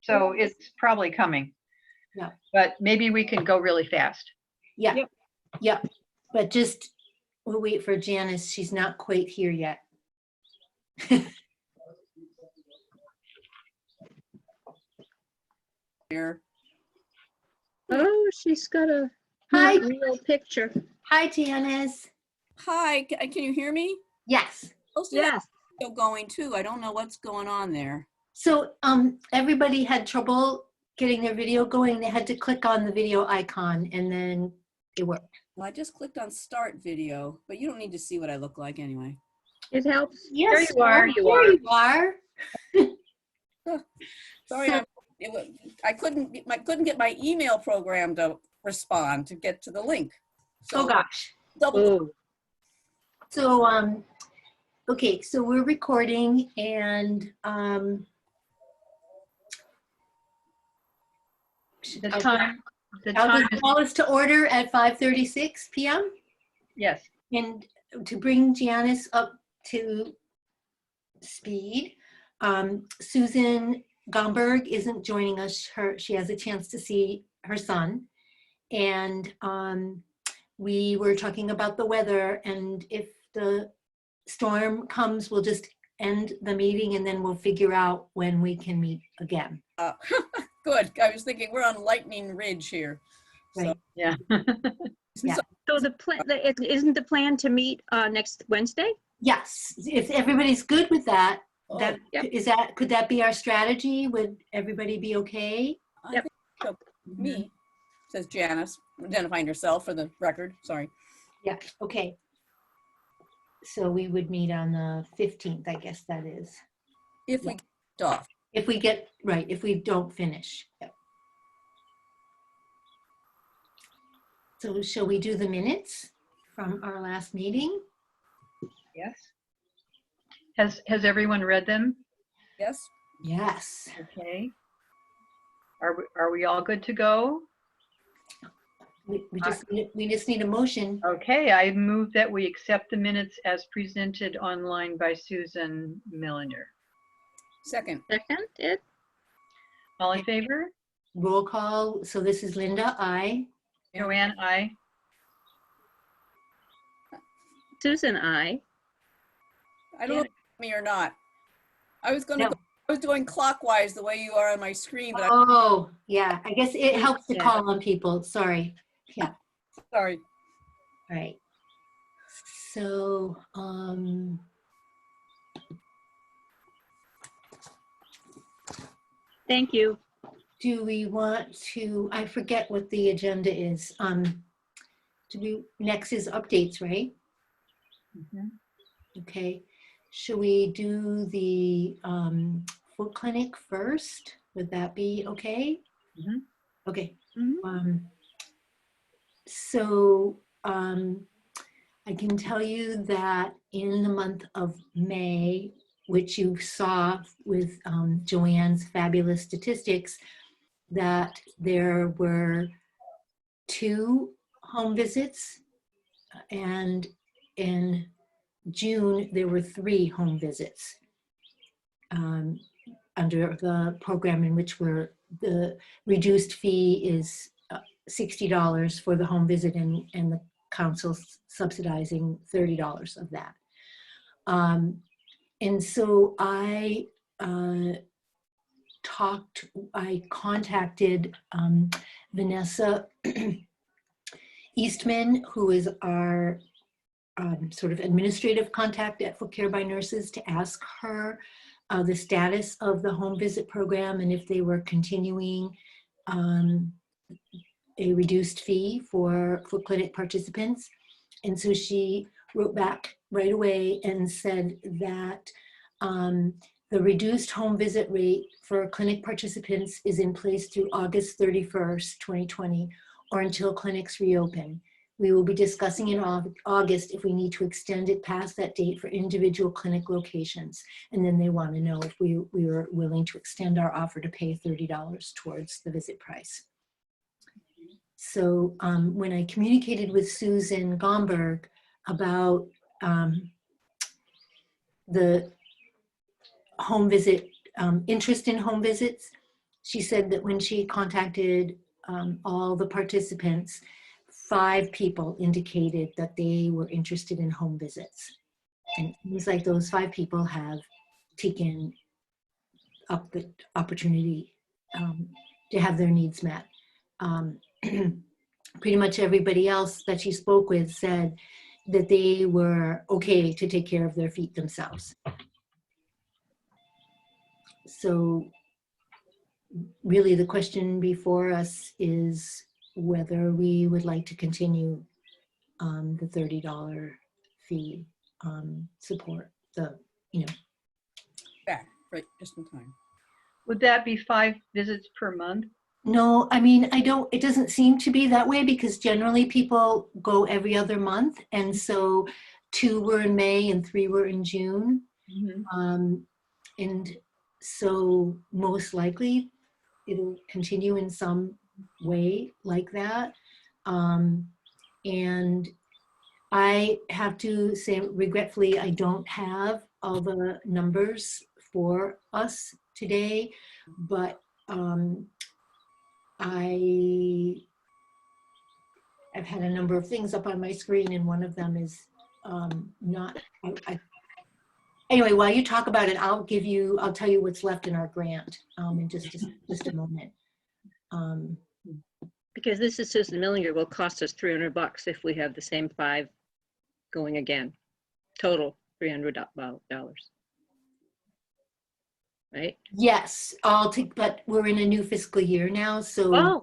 So it's probably coming. Yeah. But maybe we can go really fast. Yeah. Yep. Yep. But just, we'll wait for Janice. She's not quite here yet. Here. Oh, she's got a Hi. real picture. Hi, Janice. Hi, can you hear me? Yes. Supposed to have Yes. video going too. I don't know what's going on there. So everybody had trouble getting their video going. They had to click on the video icon and then it worked. Well, I just clicked on start video, but you don't need to see what I look like anyway. It helps. Yes, There you are. Here you are. Sorry, So- I couldn't get my email program to respond to get to the link. Oh gosh. Double. Oh, So okay, so we're recording and The time I'll is, just call us to order at 5:36 p.m. yes. And to bring Janice up to speed, Susan Gomberg isn't joining us. She has a chance to see her son. And we were talking about the weather, and if the storm comes, we'll just end the meeting and then we'll figure out when we can meet again. Good. I was thinking we're on Lightning Ridge here. Right. Yeah. Yeah. so isn't the plan to meet next Wednesday? Yes, if everybody's good with that, Oh, that Yep. could that be our strategy? Would everybody be okay? I Yep. think so. Me, says Janice, identifying herself for the record. Sorry. Yeah, okay. So we would meet on the 15th, I guess that is. If we get off. If we get, right, if we don't finish. Yep. So shall we do the minutes from our last meeting? Yes. Has everyone read them? Yes. Yes. Okay. Are we all good to go? We just need a motion. Okay, I move that we accept the minutes as presented online by Susan Millender. Second. Second, it. All in favor? Roll call. So this is Linda, I. Joanne, aye. Susan, I. I don't know if it's me or not. I was going to No. go. I was going clockwise the way you are on my screen, but Oh, yeah, I guess it helps to Yeah. call on people. Sorry. Yeah. I'm sorry. All right. So, Thank you. do we want to, I forget what the agenda is. Next is updates, right? Mhm. Okay. Should we do the foot clinic first? Would that be okay? Mhm. Okay. Mhm. So I can tell you that in the month of May, which you saw with Joanne's fabulous statistics, that there were 2 home visits, and in June there were 3 home visits under the program, in which the reduced fee is $60 for the home visit, and the council's subsidizing $30 of that. And so I contacted Vanessa Eastman, who is our sort of administrative contact at Foot Care by Nurses, to ask her the status of the home visit program and if they were continuing a reduced fee for foot clinic participants. And so she wrote back right away and said that the reduced home visit rate for clinic participants is in place through August 31st, 2020, or until clinics reopen. We will be discussing in August if we need to extend it past that date for individual clinic locations. And then they want to know if we were willing to extend our offer to pay $30 towards the visit price. So when I communicated with Susan Gomberg about the home visit, interest in home visits, she said that when she contacted all the participants, 5 people indicated that they were interested in home visits. And it seems like those 5 people have taken up the opportunity to have their needs met. Pretty much everybody else that she spoke with said that they were okay to take care of their feet themselves. So really the question before us is whether we would like to continue the $30 fee support, Back, right, just in time. Would that be 5 visits per month? No, I mean, it doesn't seem to be that way because generally people go every other month. And so 2 were in May and 3 were in June. And so most likely it'll continue in some way like that. And I have to say, regretfully, I don't have all the numbers for us today, but I've had a number of things up on my screen, and one of them is not. Anyway, while you talk about it, I'll tell you what's left in our grant in just a moment. Because this is Susan Millinger will cost us $300 if we have the same 5 going again. Total $300. Right? Yes, but we're in a new fiscal year now, so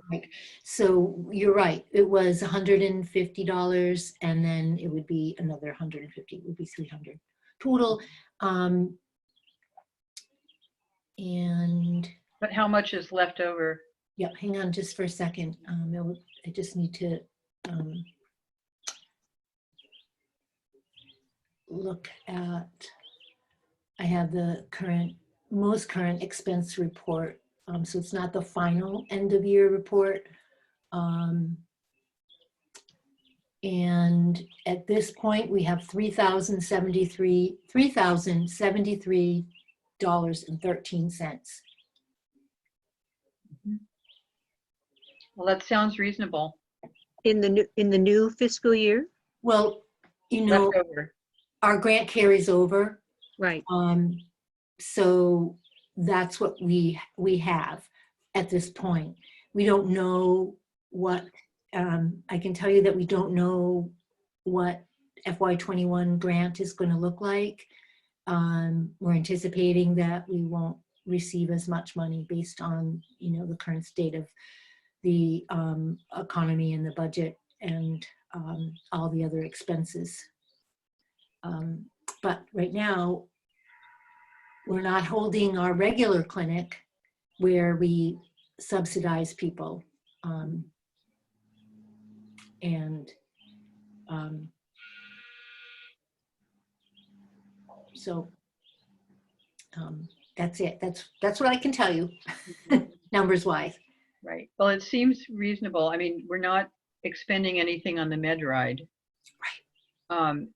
so you're right. It was $150, and then it would be another 150. It would be 300 total. And But how much is left over? yeah, hang on just for a second. I just need to look at. I have the most current expense report. So it's not the final end of year report. And at this point, we have $3,073.13. Well, that sounds reasonable. In the new fiscal year? Well, Left over. our grant carries over. Right. So that's what we have at this point. We don't know what, I can tell you that we don't know what FY21 grant is going to look like. We're anticipating that we won't receive as much money based on, the current state of the economy and the budget and all the other expenses. But right now, we're not holding our regular clinic where we subsidize people. So that's it. That's what I can tell you, numbers wise. Right. Well, it seems reasonable. I mean, we're not expending anything on the med ride. Right.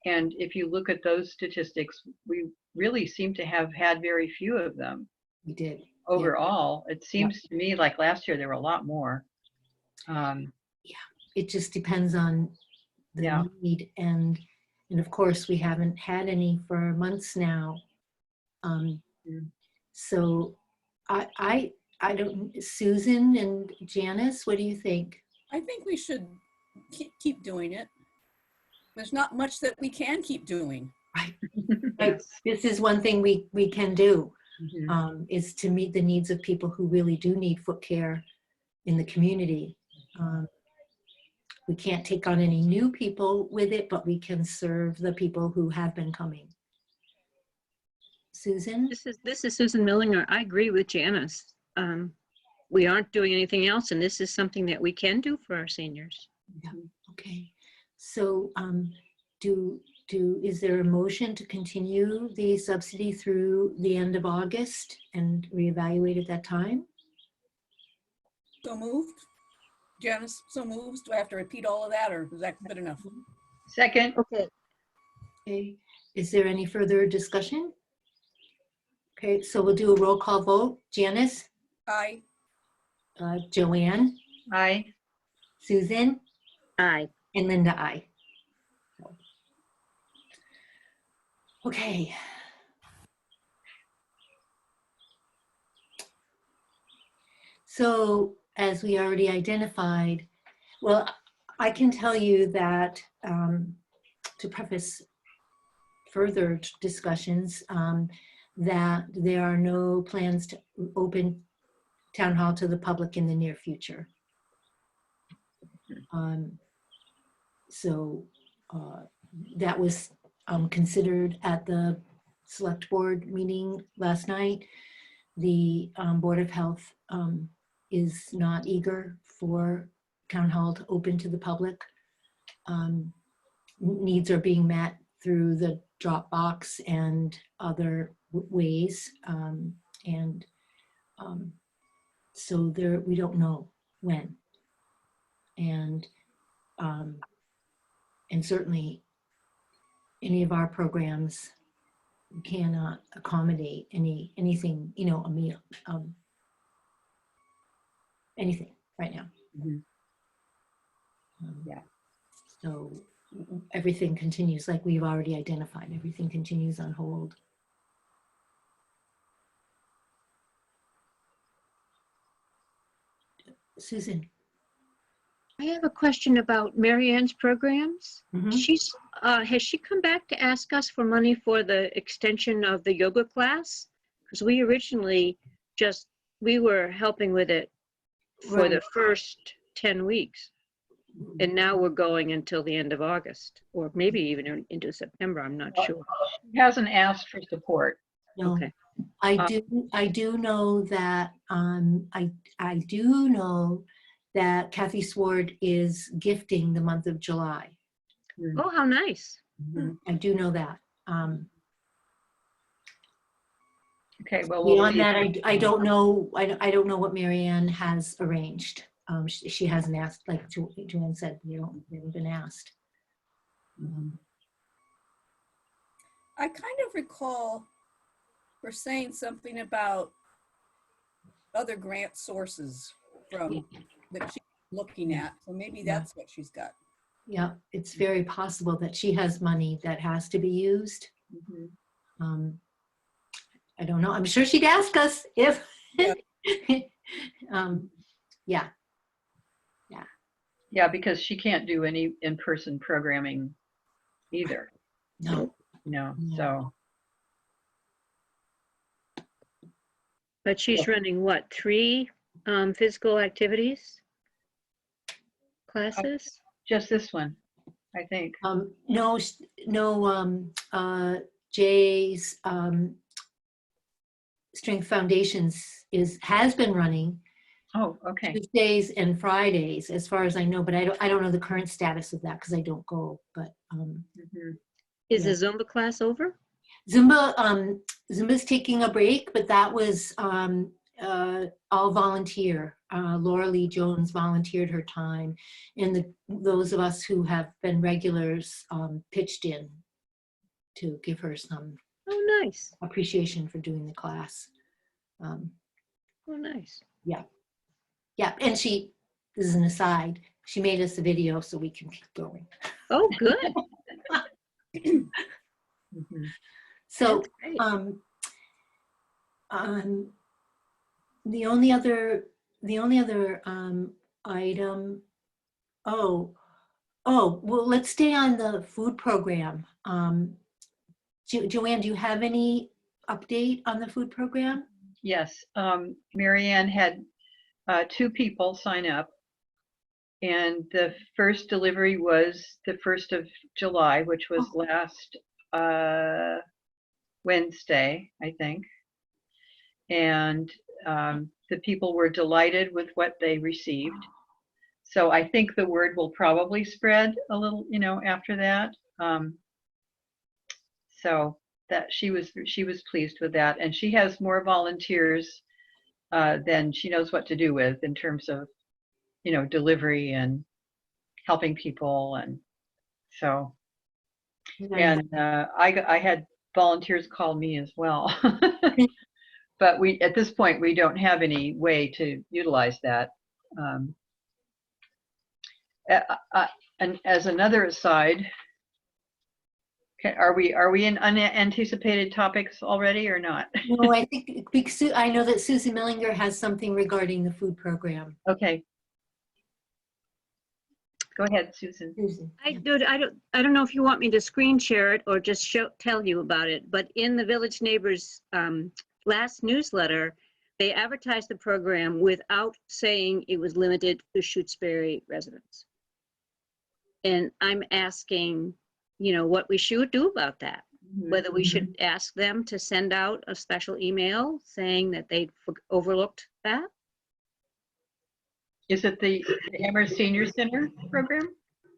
And if you look at those statistics, we really seem to have had very few of them. We did. Overall, it seems to me like last year there were a lot more. It just depends on the need, and of course we haven't had any for months now. So I don't. Susan and Janice, what do you think? I think we should keep doing it. There's not much that we can keep doing. Right. This is one thing we can do, is to meet the needs of people who really do need foot care in the community. We can't take on any new people with it, but we can serve the people who have been coming. Susan? This is Susan Millinger. I agree with Janice. We aren't doing anything else, and this is something that we can do for our seniors. Yeah. Okay. So is there a motion to continue the subsidy through the end of August and reevaluate at that time? So moved. Janice, so moves. Do I have to repeat all of that, or is that good enough? Second. Okay. Okay. Is there any further discussion? Okay, so we'll do a roll call vote. Janice? Aye. Joanne, Aye. Susan, Aye. and Linda, aye. Okay. So as we already identified, well, I can tell you that to preface further discussions, that there are no plans to open town hall to the public in the near future. So that was considered at the select board meeting last night. The Board of Health is not eager for town hall to open to the public. Needs are being met through the Dropbox and other ways. So there, we don't know when. And certainly any of our programs cannot accommodate anything, you know, a meal, anything right now. Mhm. Yeah. So everything continues like we've already identified. Everything continues on hold. Susan. I have a question about Mary Ann's programs. Mhm. She's, has she come back to ask us for money for the extension of the yoga class? Because we originally we were helping with it for the first 10 weeks. And now we're going until the end of August, or maybe even into September, I'm not sure. She hasn't asked for support. No, Okay. I do know that I do know that Kathy Sword is gifting the month of July. Oh, how nice. Mhm. I do know that. Okay, well, we'll Beyond see. that, I don't know. I don't know what Mary Ann has arranged. She hasn't asked, like Joanne said, we haven't been asked. I kind of recall her saying something about other grant sources from that she's looking at. So maybe Yeah. that's what she's got. Yeah, it's very possible that she has money that has to be used. Mhm. I don't know. I'm sure she'd ask us if. Yeah. Yeah. Yeah, because she can't do any in-person programming either, No. you know, No. so. But she's running what, 3 physical activities classes? Just this one, I think. No. Jay's Strength Foundations has been running Oh, okay. Tuesdays and Fridays, as far as I know, but I don't know the current status of that because I don't go. But Mhm. Is yeah. the Zumba class over? Zumba's taking a break, but that was all volunteer. Laura Lee Jones volunteered her time, and those of us who have been regulars pitched in to give her some Oh, nice. appreciation for doing the class. Oh, nice. Yeah, and this is an aside, she made us a video so we can keep going. Oh, good. Mhm. So That's great. the only other item, well, let's stay on the food program. Joanne, do you have any update on the food program? Yes, Mary Ann had 2 people sign up, and the first delivery was the 1st of July, which was last Wednesday, I think. And the people were delighted with what they received. So I think the word will probably spread a little, you know, after that. So that she was pleased with that, and she has more volunteers than she knows what to do with in terms of, you know, delivery and helping people, and so. And I had volunteers call me as well. but we, at this point, we don't have any way to utilize that. Um, and as another aside, are we in unanticipated topics already or not? No, I think because I know that Susie Mellinger has something regarding the food program. Okay. Go ahead, Susan. Susan, I yeah. don't know if you want me to screen share it or just tell you about it, but in the Village Neighbors last newsletter, they advertised the program without saying it was limited to Shutesbury residents. And I'm asking, what we should do about that. Whether we should ask them to send out a special email saying that they overlooked that. Is it the Amherst Senior Center program?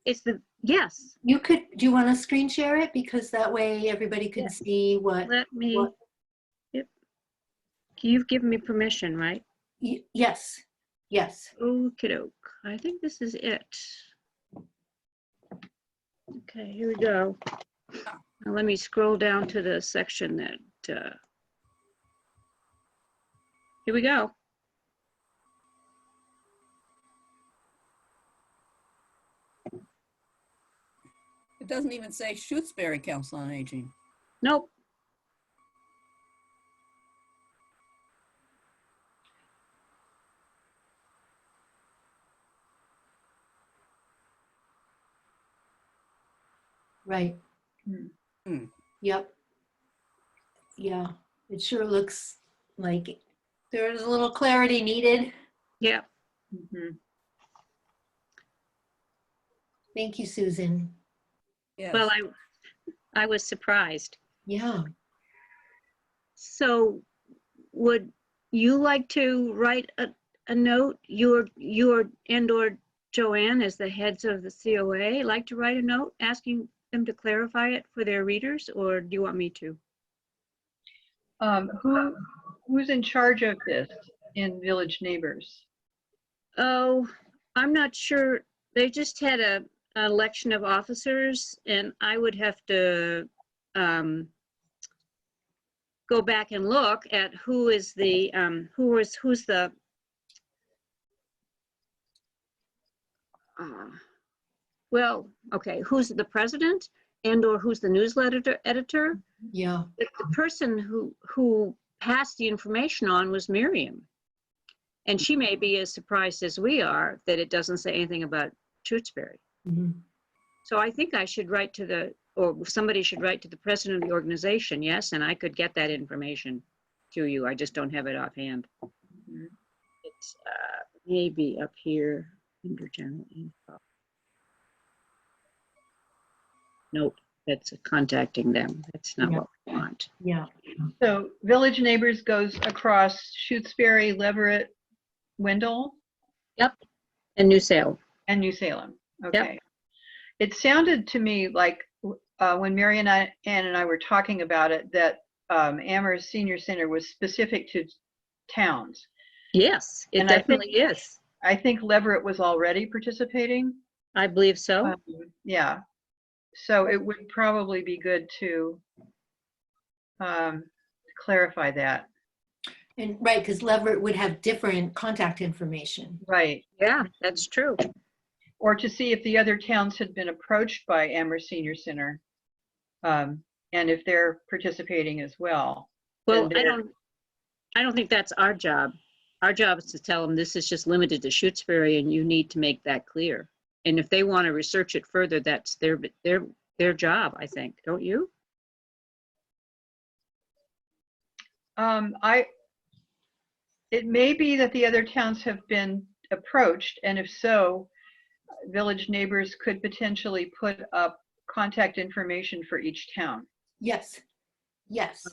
It's yes. You could, do you want to screen share it? Because that way everybody can Yeah. see what. Let me, what- yep. You've given me permission, right? Yes, yes. Okie doke. I think this is it. Okay, here we go. Now let me scroll down to the section that, here we go. It doesn't even say Shutesbury Council on Aging. Nope. Right. Hmm. Yep. Yeah, it sure looks like there's a little clarity needed. Yeah. Mhm. Thank you, Susan. Yes. Well, I was surprised. Yeah. So would you like to write a note, you and/or Joanne as the heads of the COA, like to write a note asking them to clarify it for their readers, or do you want me to? Who's in charge of this in Village Neighbors? Oh, I'm not sure. They just had an election of officers, and I would have to go back and look at who is the who's the well, okay, who's the president and/or who's the newsletter editor? Yeah. The person who passed the information on was Miriam. And she may be as surprised as we are that it doesn't say anything about Shutesbury. Mhm. So I think I should write to or somebody should write to the president of the organization, yes, and I could get that information to you. I just don't have it offhand. Mhm. It's maybe up here under general info. Nope, that's contacting them. That's not Yeah. what we want. Yeah. So Village Neighbors goes across Shutesbury, Leverett, Wendell, And New Salem. and New Salem. Okay. It sounded to me like when Mary and Ann and I were talking about it that Amherst Senior Center was specific to towns. Yes, it And I think- definitely is. I think Leverett was already participating. I believe so. Yeah. So it would probably be good to clarify that. And right, because Leverett would have different contact information. Right. Yeah, that's true. Or to see if the other towns had been approached by Amherst Senior Center, and if they're participating as well. Well, And I don't think that's our job. Our job is to tell them this is just limited to Shutesbury and you need to make that clear. And if they want to research it further, that's their job, I think, don't you? It may be that the other towns have been approached, and if so, Village Neighbors could potentially put up contact information for each town. Yes. Yes.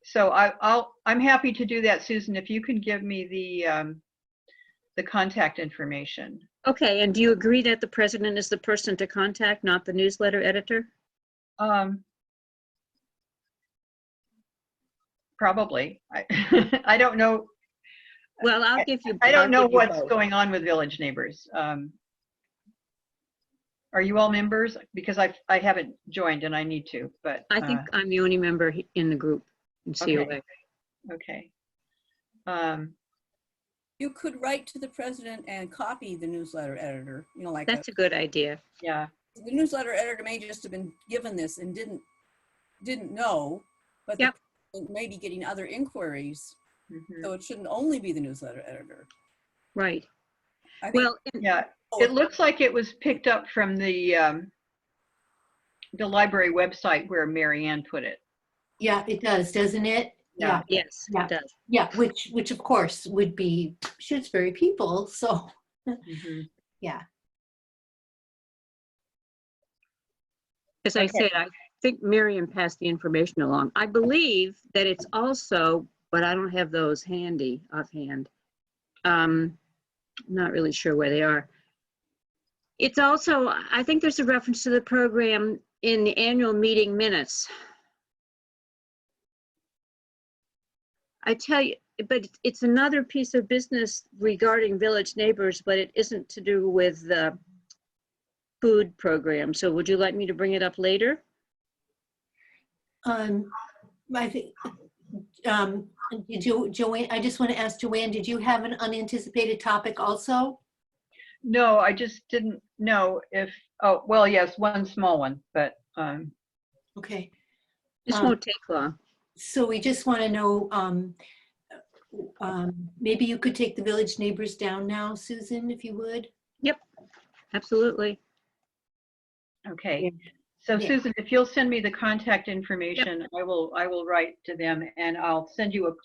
So I'm happy to do that, Susan, if you can give me the contact information. Okay, and do you agree that the president is the person to contact, not the newsletter editor? Probably. I don't know. Well, I'll give you. I don't know I'll give you what's both. going on with Village Neighbors. Are you all members? Because I haven't joined and I need to, but. I think I'm the only member in the group in COA. Okay. Okay. Um, You could write to the president and copy the newsletter editor, you know, like That's a good idea. yeah. the newsletter editor may just have been given this and didn't know, but Yep. the president may be getting other inquiries, Mhm. so it shouldn't only be the newsletter editor. Right. I think Well, Yeah. It looks like it was picked up from the library website where Mary Ann put it. Yeah, it does, doesn't it? Yeah. yes, Yeah. it does. Yeah, which of course would be Shutesbury people, so, Mhm. yeah. As I Okay. said, I think Miriam passed the information along. I believe that it's also, but I don't have those handy offhand. I'm not really sure where they are. It's also, I think there's a reference to the program in the annual meeting minutes. I tell you, but it's another piece of business regarding Village Neighbors, but it isn't to do with the food program. So would you like me to bring it up later? I think, did you, Joanne, I just want to ask Joanne, did you have an unanticipated topic also? No, I just didn't know if, oh, well, yes, one small one, but Okay, This Um, won't take long. so we just want to know, maybe you could take the Village Neighbors down now, Susan, if you would? Yep, absolutely. okay. Yeah. So Yeah. Susan, if you'll send me the contact information, I will write to them and I'll send you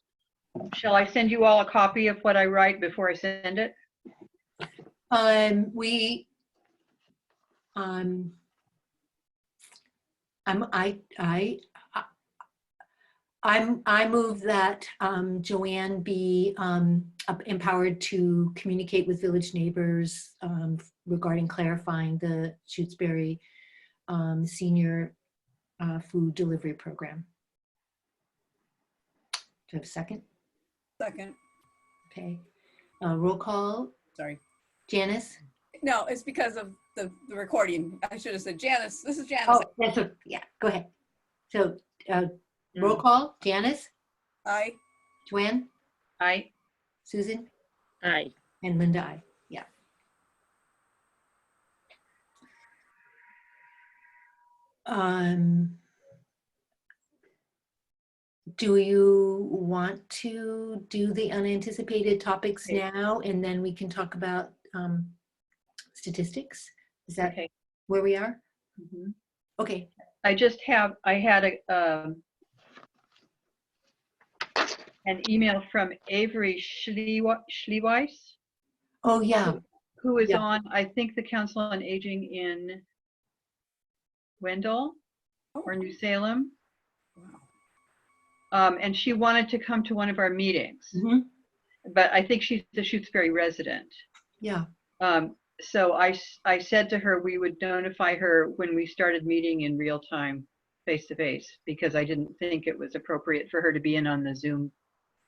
shall I send you all a copy of what I write before I send it? We, I move that Joanne be empowered to communicate with Village Neighbors regarding clarifying the Shutesbury senior food delivery program. Do you have a second? second, Okay. Roll call. sorry. Janice? No, it's because of the recording. I should have said Janice. This is Janice. Oh, that's a, yeah, go ahead. So roll call. Janice? I Joanne? I Susan? Aye. And Linda, I. Yeah. Do you want to do the unanticipated topics Okay. now, and then we can talk about statistics? Is that okay. where we are? Mhm. Okay. I had an email from Avery Schlieweiss, Oh, yeah. who is Yeah. on, I think, the Council on Aging in Wendell or New Salem. wow. And she wanted to come to one of our meetings, Mhm. but I think she's a Shutesbury resident. Yeah. So I said to her we would notify her when we started meeting in real time, face to face, because I didn't think it was appropriate for her to be in on the Zoom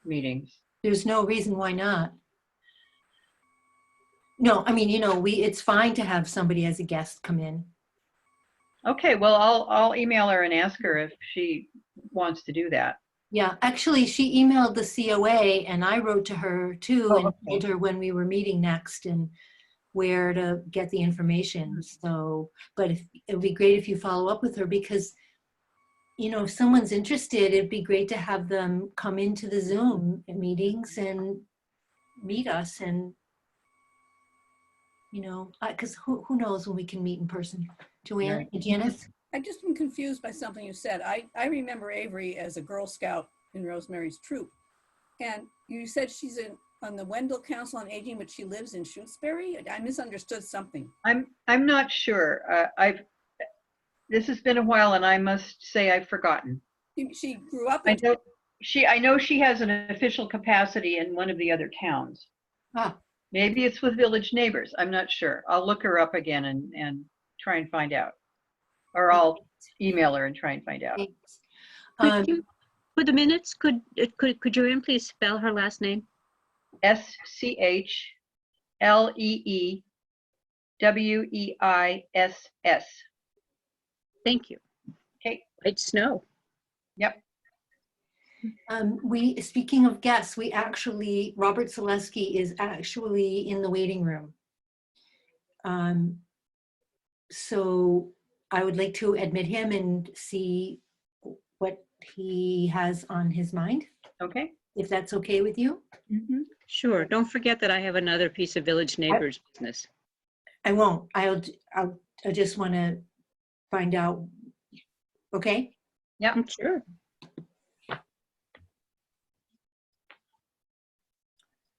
meetings. There's no reason why not. No, I mean, it's fine to have somebody as a guest come in. Okay, well, I'll email her and ask her if she wants to do that. Yeah, actually, she emailed the COA and I wrote to her too and okay. told her when we were meeting next and where to get the information. So, but it would be great if you follow up with her because, if someone's interested, it'd be great to have them come into the Zoom meetings and meet us and, because who knows when we can meet in person. Joanne, Janice? I just am confused by something you said. I remember Avery as a Girl Scout in Rosemary's Troop. And you said she's on the Wendell Council on Aging, but she lives in Shutesbury? I misunderstood something. I'm not sure. This has been a while, and I must say I've forgotten. She grew up I in, know she has an official capacity in one of the other towns. Ah, Maybe it's with Village Neighbors. I'm not sure. I'll look her up again and try and find out, or I'll email her and try and find out. thanks. Could you, for the minutes, could Joanne please spell her last name? SCHLEEWEISS. Thank you. Okay. White snow. Yep. Speaking of guests, Robert Selesky is actually in the waiting room. So I would like to admit him and see what he has on his mind, Okay. if that's okay with you. Mhm. Sure. Don't forget that I have another piece of Village Neighbors business. I won't. I just want to find out. Okay. Yeah. Sure.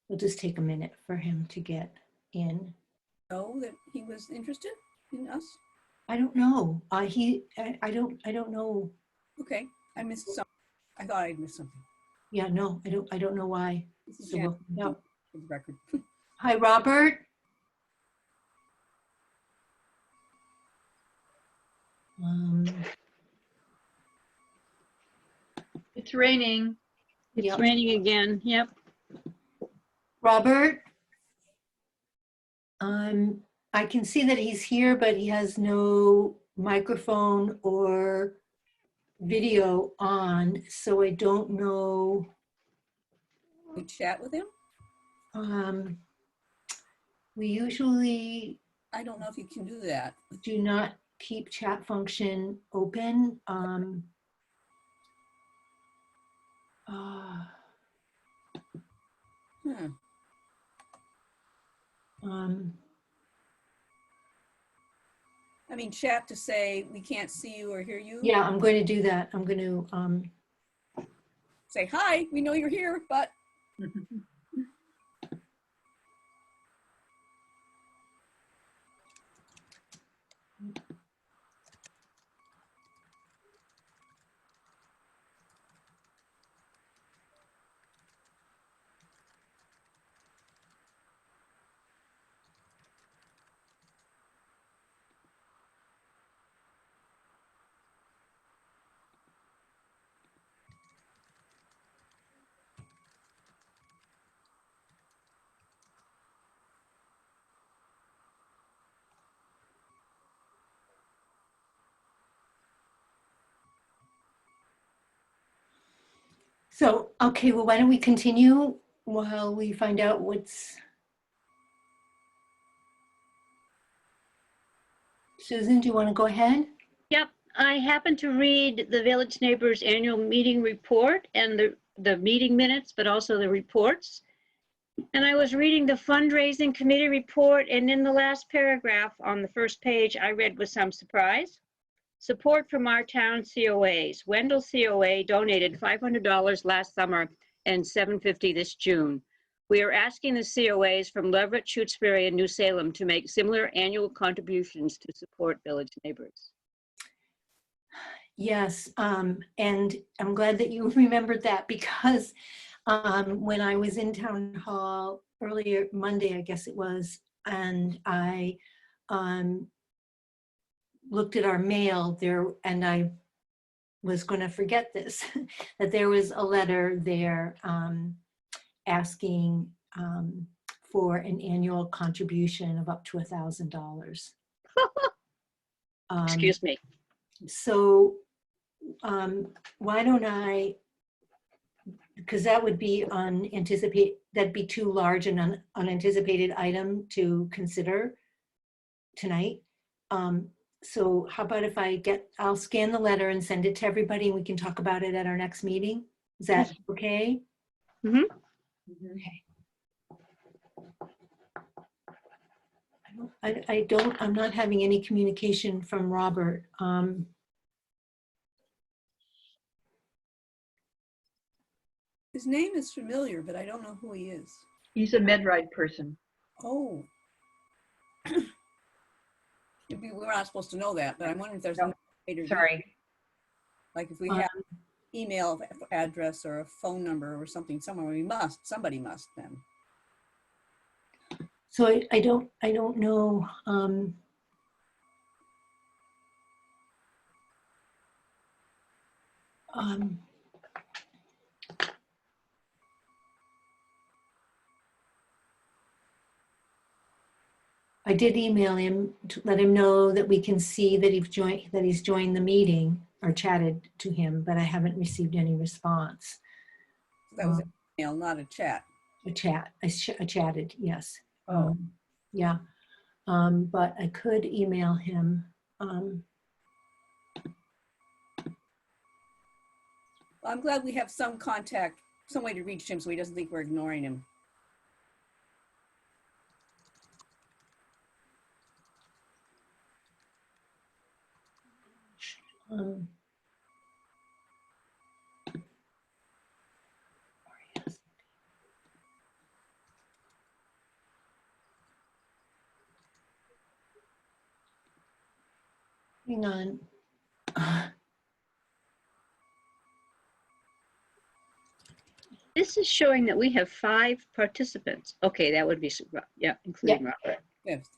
We'll just take a minute for him to get in. Know that he was interested in us? I don't know. I don't know. Okay, I missed something. I thought I'd missed something. Yeah, no, I don't know why. This is So we'll find Jan, out. for the record. Hi, Robert. It's raining. It's Yep. raining again. Yep. Robert. I can see that he's here, but he has no microphone or video on, so I don't know. We chat with him? We usually I don't know if you can do that. do not keep chat function open. Hmm. I mean, chat to say we can't see you or hear you. Yeah, I'm going to do that. I'm going to, Say, hi, we know you're here, but so, okay, well, why don't we continue while we find out what's. Susan, do you want to go ahead? Yep. I happened to read the Village Neighbors annual meeting report and the meeting minutes, but also the reports. And I was reading the fundraising committee report, and in the last paragraph on the first page, I read with some surprise. Support from our town COAs. Wendell COA donated $500 last summer and $750 this June. We are asking the COAs from Leverett, Shutesbury, and New Salem to make similar annual contributions to support Village Neighbors. Yes, and I'm glad that you remembered that, because when I was in town hall earlier Monday, I guess it was, and I looked at our mail there, and I was going to forget this, that there was a letter there asking for an annual contribution of up to $1,000. Excuse me. So why don't I, because that would be that'd be too large an unanticipated item to consider tonight. So how about if I'll scan the letter and send it to everybody, and we can talk about it at our next meeting? Is that okay? Mhm. Okay. I'm not having any communication from Robert. his name is familiar, but I don't know who he is. He's a MedRide person. Oh. We're not supposed to know that, but I'm wondering if there's No, an way to Sorry. like if we have email address or a phone number or something somewhere, somebody must then. So I don't know. I did email him to let him know that we can see that he's joined the meeting, or chatted to him, but I haven't received any response. That was an email, not a chat. a chat. I chatted, yes. Oh. Yeah. But I could email him. I'm glad we have some contact, some way to reach him so he doesn't think we're ignoring him. Um, Hang on. This is showing that we have 5 participants. Okay, that would be, yeah, including Robert. Fifth.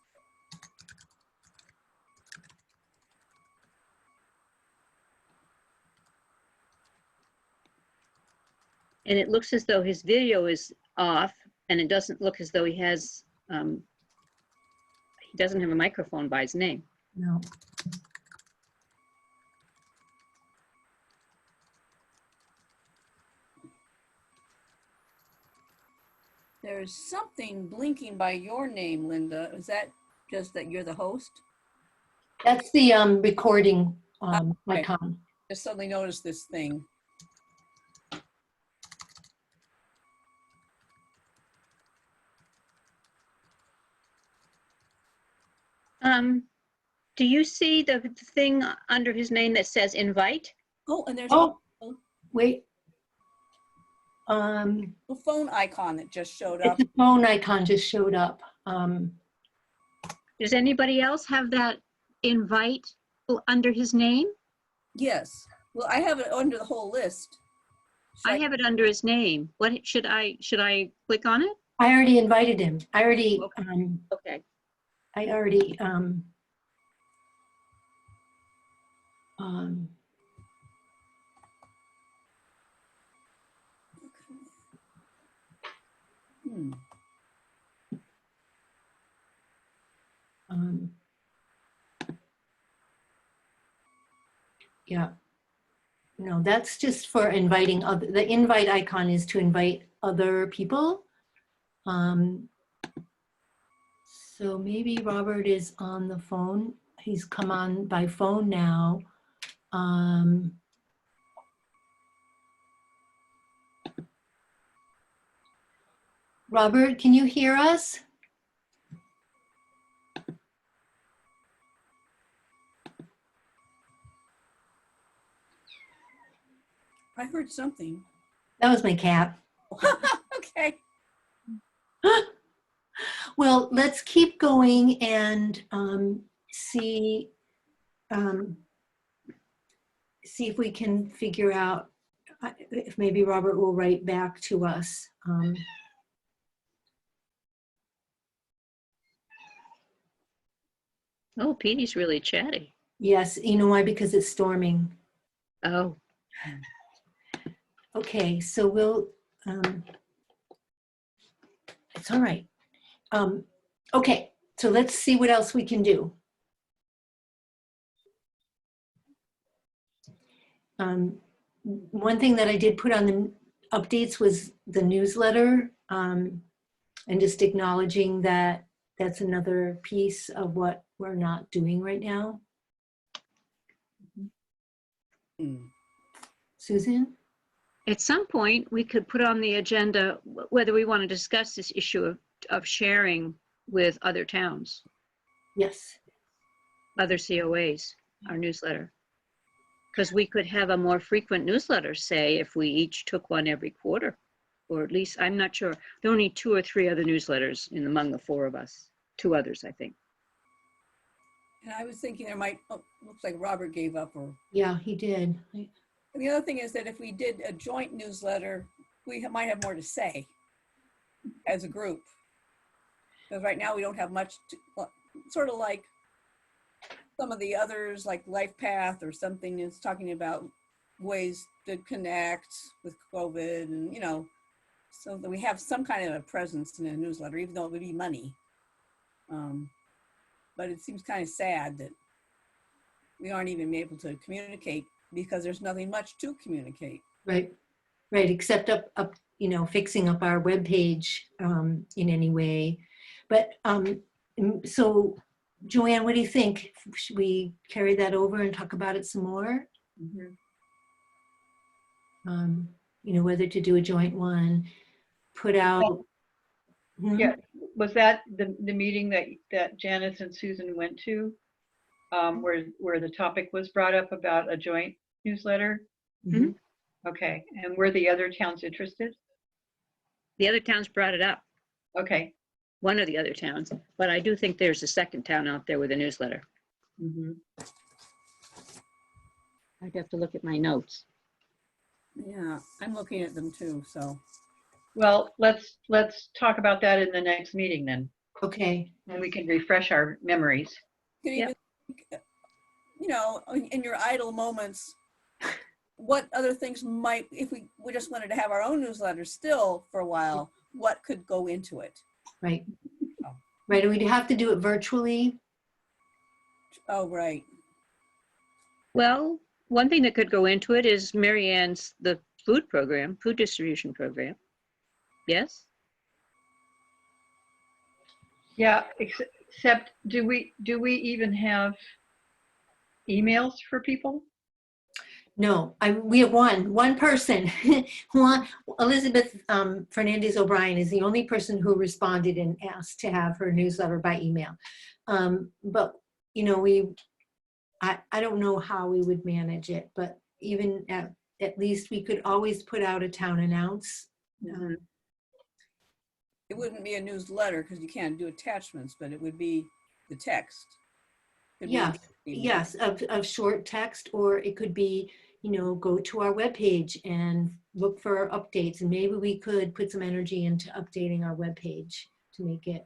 And it looks as though his video is off, and it doesn't look as though he has, he doesn't have a microphone by his name. No. There's something blinking by your name, Linda. Is that just that you're the host? That's the recording Okay. icon. Just suddenly noticed this thing. Do you see the thing under his name that says invite? Oh, and there's Oh, a wait. phone icon that just showed up. It's a phone icon just showed up. Does anybody else have that invite under his name? Yes. Well, I have it under the whole list. I have it under his name. What should I click on it? I already invited him. I already, Okay. I already, Hmm. yeah. No, that's just for inviting other, the invite icon is to invite other people. So maybe Robert is on the phone. He's come on by phone now. Robert, can you hear us? I heard something. That was my cat. Okay. Well, let's keep going and see if we can figure out if maybe Robert will write back to us. Oh, Petey's really chatty. Yes, you know why? Because it's storming. Oh. Okay, so we'll, it's all right. Okay, so let's see what else we can do. One thing that I did put on the updates was the newsletter, and just acknowledging that that's another piece of what we're not doing right now. Susan? At some point, we could put on the agenda whether we want to discuss this issue of sharing with other towns, Yes. other COAs, our newsletter. Because we could have a more frequent newsletter, say, if we each took one every quarter, or at least, I'm not sure. There are only 2 or 3 other newsletters among the 4 of us, 2 others, I think. And I was thinking there might, looks like Robert gave up. Or Yeah, he did. and the other thing is that if we did a joint newsletter, we might have more to say as a group. Because right now we don't have much, sort of like some of the others, like Life Path or something is talking about ways to connect with COVID and, you know, so that we have some kind of a presence in a newsletter, even though it would be money. But it seems kind of sad that we aren't even able to communicate because there's nothing much to communicate. Right, right, except you know, fixing up our webpage in any way. But so Joanne, what do you think? Should we carry that over and talk about it some more? Mhm. You know, whether to do a joint one, put out. Yeah, was that the meeting that Janice and Susan went to, where the topic was brought up about a joint newsletter? Mhm. Okay, and were the other towns interested? The other towns brought it up, Okay. one of the other towns, but I do think there's a second town out there with a newsletter. Mhm. I'd have to look at my notes. Yeah, I'm looking at them too, so. Well, let's talk about that in the next meeting then, Okay. and we can refresh our memories. Could Yep. even, you know, in your idle moments, what other things might, if we just wanted to have our own newsletter still for a while, what could go into it? Right. Right. And we'd have to do it virtually. Oh, right. Well, one thing that could go into it is Mary Ann's, the food program, food distribution program. Yes? Yeah, except do we even have emails for people? No, we have one person. Elizabeth Fernandez O'Brien is the only person who responded and asked to have her newsletter by email. But you know, I don't know how we would manage it, but even at least we could always put out a town announce. It wouldn't be a newsletter because you can't do attachments, but it would be the text. Could be Yeah, interesting. yes, of short text, or it could be, you know, go to our webpage and look for updates, and maybe we could put some energy into updating our webpage to make it,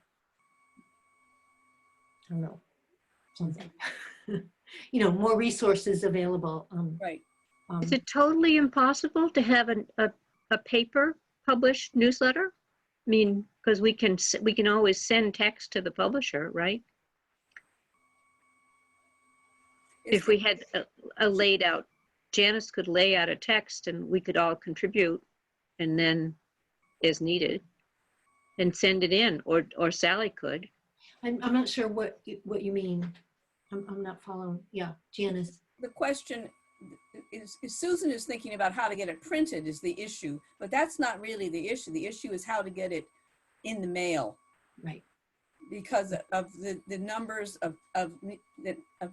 I don't know, something, you know, more resources available. Right. Is it totally impossible to have a paper published newsletter? I mean, because we can always send text to the publisher, right? If we had a laid out, Janice could lay out a text and we could all contribute and then as needed and send it in, or Sally could. I'm not sure what you mean. I'm not following. Yeah, Janice. The question is Susan is thinking about how to get it printed is the issue, but that's not really the issue. The issue is how to get it in the mail. Right. Because of the numbers of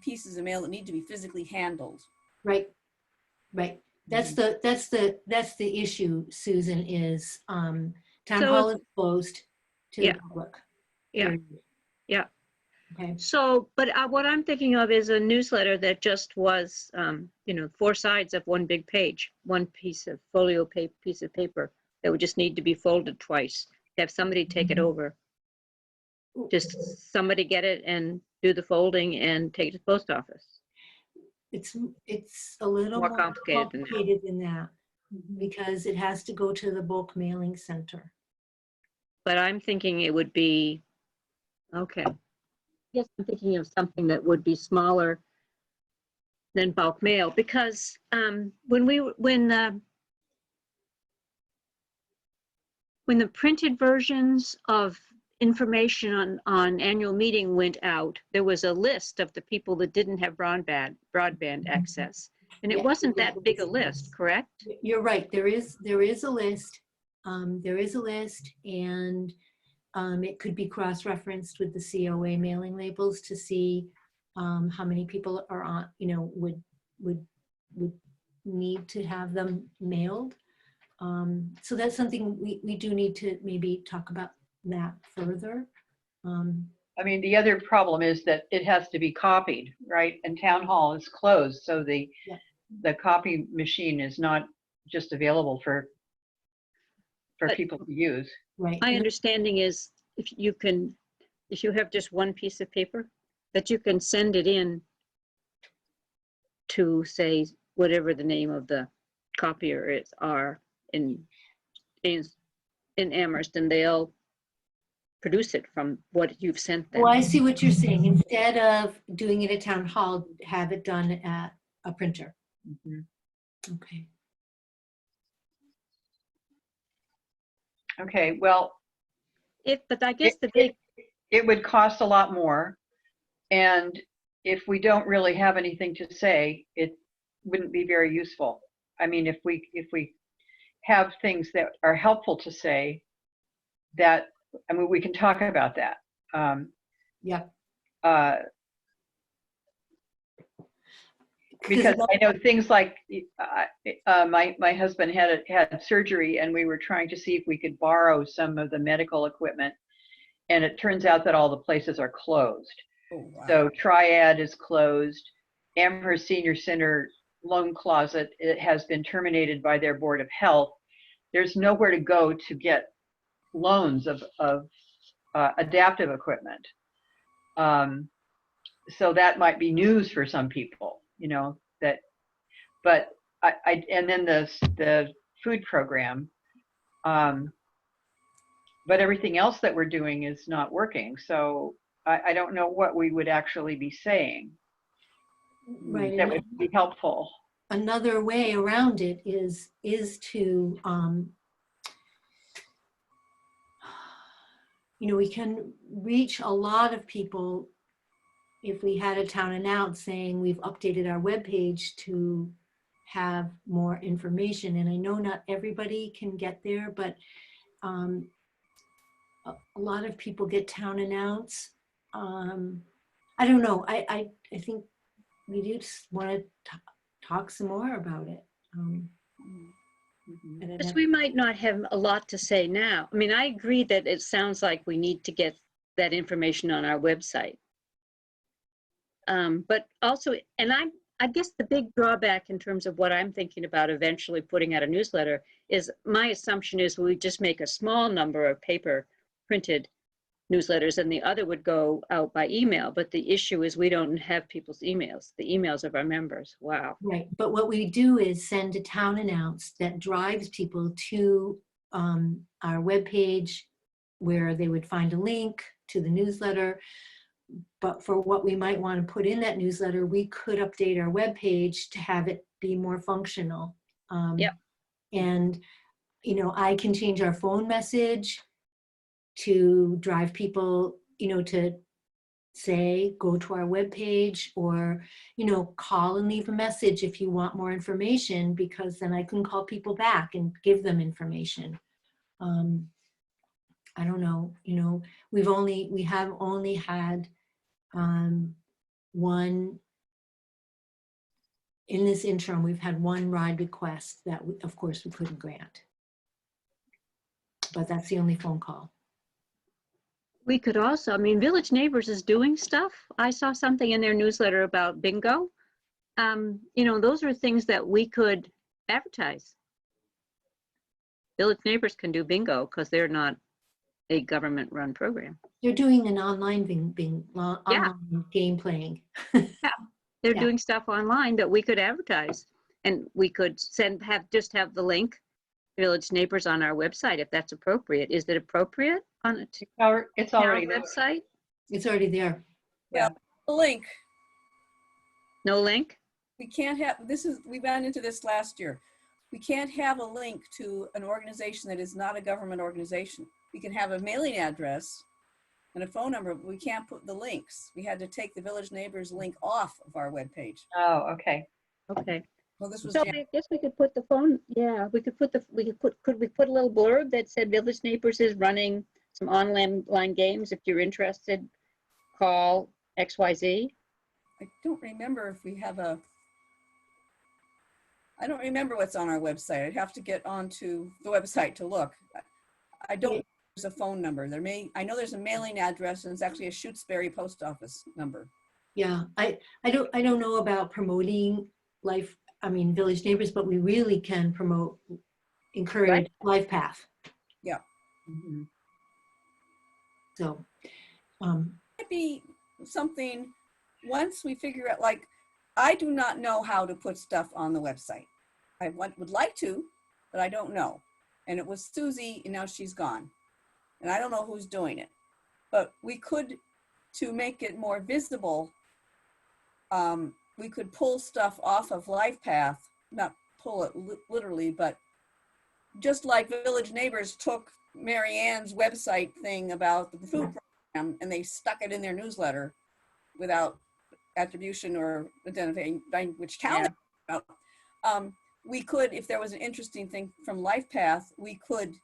pieces of mail that need to be physically handled. Right. Right. That's the issue, Susan, is town hall is closed to the public. Yeah. Period. Yeah. Okay. So, but what I'm thinking of is a newsletter that just was, you know, 4 sides of one big page, one piece of folio piece of paper that would just need to be folded twice. Have somebody take it over. Just somebody get it and do the folding and take it to the post office. It's a little More more complicated than that because it has to go to the bulk mailing center. But I'm thinking it would be, okay. Yes, I'm thinking of something that would be smaller than bulk mail because when the printed versions of information on annual meeting went out, there was a list of the people that didn't have broadband access. And it wasn't that big a list, correct? You're right. There is a list. There is a list, and it could be cross-referenced with the COA mailing labels to see how many people are on, you know, would need to have them mailed. So that's something we do need to maybe talk about that further. I mean, the other problem is that it has to be copied, right? And town hall is closed, so the copy machine is not just available for people to use. Right. My understanding is if you have just one piece of paper, that you can send it in to, say, whatever the name of the copier is in Amherst, and they'll produce it from what you've sent them. Well, I see what you're saying. Instead of doing it at town hall, have it done at a printer. Okay. Okay, well, But I guess the big, it would cost a lot more. And if we don't really have anything to say, it wouldn't be very useful. I mean, if we have things that are helpful to say, that, I mean, we can talk about that. Yeah. Uh, because I know things like my husband had surgery, and we were trying to see if we could borrow some of the medical equipment, and it turns out that all the places are closed. Oh, wow. So Triad is closed. Amherst Senior Center loan closet, it has been terminated by their Board of Health. There's nowhere to go to get loans of adaptive equipment. So that might be news for some people, you know, that, but and then the food program, but everything else that we're doing is not working. So I don't know what we would actually be saying Right. that would be helpful. Another way around it is to, you know, we can reach a lot of people if we had a town announce saying we've updated our webpage to have more information. And I know not everybody can get there, but a lot of people get town announce. I don't know. I think we do just want to talk some more about it. I don't because know. we might not have a lot to say now. I mean, I agree that it sounds like we need to get that information on our website. But also, and I guess the big drawback in terms of what I'm thinking about eventually putting out a newsletter is, my assumption is we just make a small number of paper printed newsletters, and the other would go out by email. But the issue is we don't have people's emails, the emails of our members. Wow. Right, but what we do is send a town announce that drives people to our webpage, where they would find a link to the newsletter. But for what we might want to put in that newsletter, we could update our webpage to have it be more functional. Yep. And, you know, I can change our phone message to drive people, you know, to say, go to our webpage, or, you know, call and leave a message if you want more information, because then I can call people back and give them information. I don't know, you know, we have only had one, in this interim, we've had one ride request that of course we couldn't grant, but that's the only phone call. We could also, I mean, Village Neighbors is doing stuff. I saw something in their newsletter about bingo. You know, those are things that we could advertise. Village Neighbors can do bingo because they're not a government-run program. They're doing an online online game playing. They're Yeah. doing stuff online that we could advertise, and we could just have the link Village Neighbors on our website if that's appropriate. Is it appropriate on a It's town already there. website? It's already there. Yeah. The link, No link? we can't have, we ran into this last year. We can't have a link to an organization that is not a government organization. We can have a mailing address and a phone number, but we can't put the links. We had to take the Village Neighbors link off of our webpage. Oh, okay. Okay. Well, this was So Jan- I guess we could put the phone, yeah, we could put could we put a little blurb that said Village Neighbors is running some online games. If you're interested, call XYZ. I don't remember if we have I don't remember what's on our website. I'd have to get onto the website to look. I don't, there's a phone number. I know there's a mailing address, and it's actually a Shutesbury post office number. Yeah, I don't know about promoting Village Neighbors, but we really can encourage Life Path. Yeah. Mm-hmm. So, Might be something, once we figure out, like, I do not know how to put stuff on the website. I would like to, but I don't know. And it was Susie, and now she's gone. And I don't know who's doing it. But we could, to make it more visible, we could pull stuff off of LifePath, not pull it literally, but just like Village Neighbors took Mary Ann's website thing about the food program and they stuck it in their newsletter without attribution or identifying which town Yeah. they're about. We could, if there was an interesting thing from LifePath, we could,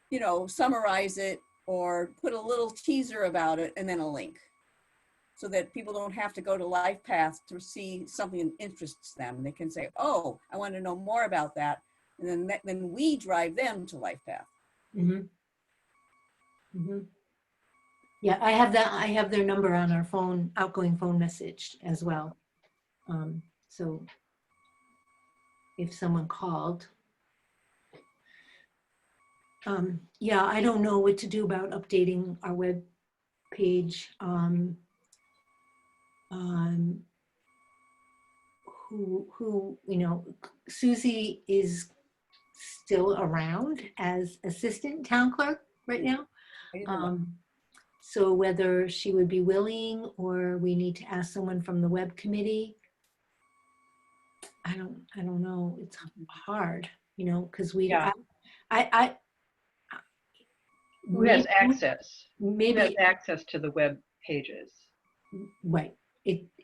you know, summarize it or put a little teaser about it and then a link, so that people don't have to go to LifePath to see something that interests them. They can say, oh, I want to know more about that. And then we drive them to LifePath. Mhm. Mhm. Yeah, I have that. I have their number on our phone, outgoing phone message as well. So if someone called, yeah, I don't know what to do about updating our web page. Who, you know, Susie is still around as assistant town clerk right now. I didn't know. So whether she would be willing, or we need to ask someone from the web committee, I don't know. It's hard, you know, because Yeah. I Who has access? Who has maybe access to the web pages? right.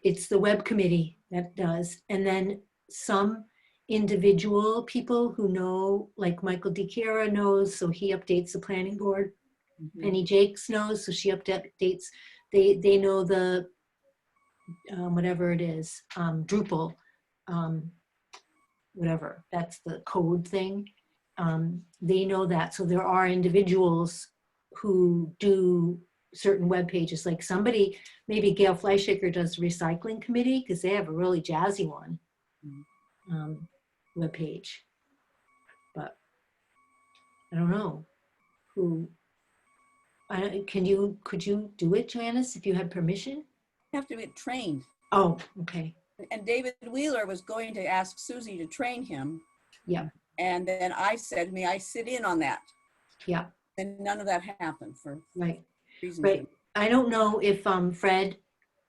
It's the web committee that does, and then some individual people who know, like Michael DiChiara knows, so he updates the planning board. Mhm. Penny Jakes knows, so she updates. They know the whatever it is, Drupal, whatever, that's the code thing. They know that, so there are individuals who do certain web pages, like somebody, maybe Gail Fleischaker does recycling committee, because they have a really jazzy one, web page. But I don't know who. Could you do it, Joannis, if you had permission? You have to get trained. Oh, okay. And David Wheeler was going to ask Susie to train him. Yeah. And then I said, may I sit in on that? Yeah. And none of that happened for Right. reasons. Right. I don't know if Fred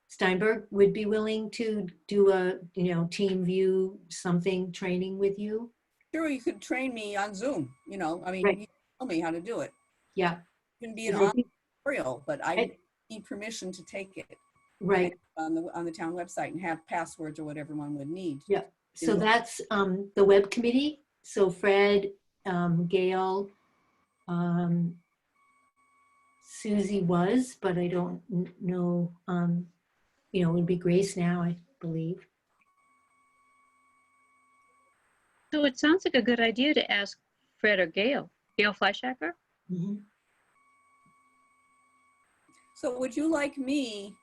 Steinberg would be willing to do a, you know, team view something training with you. Sure, you could train me on Zoom, you know, I mean, Right. you tell me how to do it. Yeah. It can be an 'Cause I online think- tutorial, but I need permission to take it Right. on the town website and have passwords or whatever one would need. Yeah. So know. that's the web committee. So Fred, Gail, Susie was, but I don't know, you know, it would be Grace now, I believe. So it sounds like a good idea to ask Fred or Gail Fleischaker. Mhm. So would you like me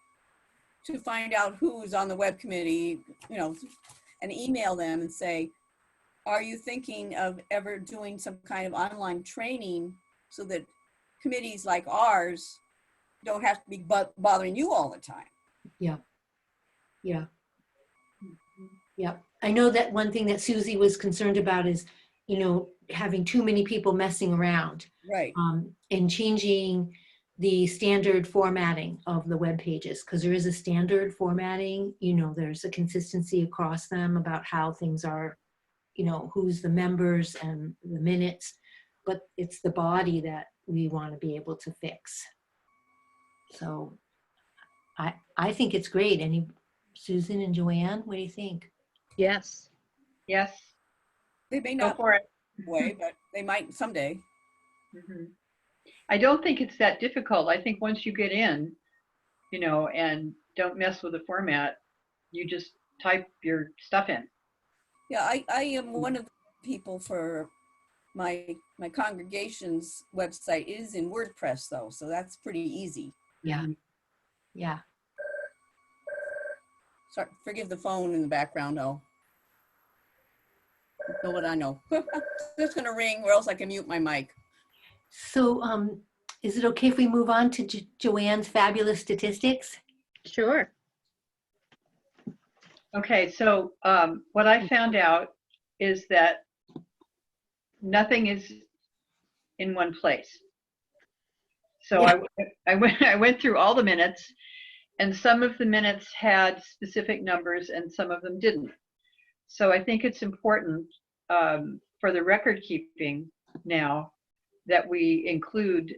to find out who's on the web committee, you know, and email them and say, are you thinking of ever doing some kind of online training so that committees like ours don't have to be bothering you all the time? Yeah. Yeah. Yeah. I know that one thing that Susie was concerned about is, you know, having too many people messing around, Right. and changing the standard formatting of the web pages, because there is a standard formatting, you know, there's a consistency across them about how things are, you know, who's the members and the minutes, but it's the body that we want to be able to fix. So I think it's great. Susan and Joanne, what do you think? Yes. Yes, They may go not for it. way, but they might someday. Mhm. I don't think it's that difficult. I think once you get in, you know, and don't mess with the format, you just type your stuff in. Yeah, I am one of the people for my congregation's website is in WordPress though, so that's pretty easy. Yeah. Yeah. Sorry, forgive the phone in the background. Know what I know. It's gonna ring, or else I can mute my mic. So is it okay if we move on to Joanne's fabulous statistics? Sure. Okay, so what I found out is that nothing is in one place. So Yeah. I went through all the minutes, and some of the minutes had specific numbers and some of them didn't. So I think it's important for for the record keeping now, that we include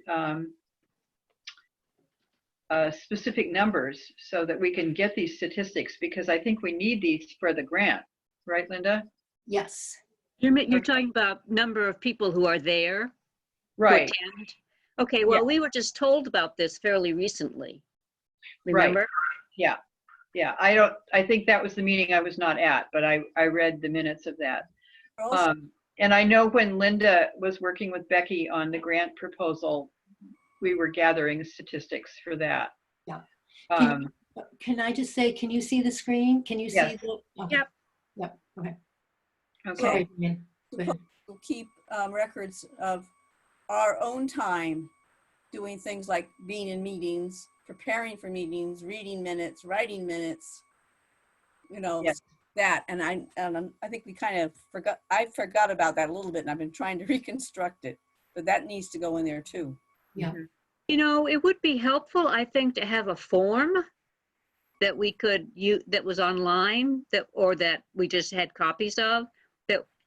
specific numbers so that we can get these statistics, because I think we need these for the grant, right, Linda? Yes. You're talking about number of people who are there to Right, attend? Okay, well, we were just told about this fairly recently. Remember? yeah. I think that was the meeting I was not at, but I read the minutes of that. Also, And I know when Linda was working with Becky on the grant proposal, we were gathering statistics for that. Yeah. Um, Can I just say, can you see the screen? Can you see Yes. the? Okay. Yep. Yep, okay. okay. Sorry, Ian. Go ahead. we'll keep records of our own time doing things like being in meetings, preparing for meetings, reading minutes, writing minutes, you know, Yes. that. And I think we kind of forgot, I forgot about that a little bit, and I've been trying to reconstruct it, but that needs to go in there too. Yeah. Mhm. You know, it would be helpful, I think, to have a form that we could use, that was online, or that we just had copies of,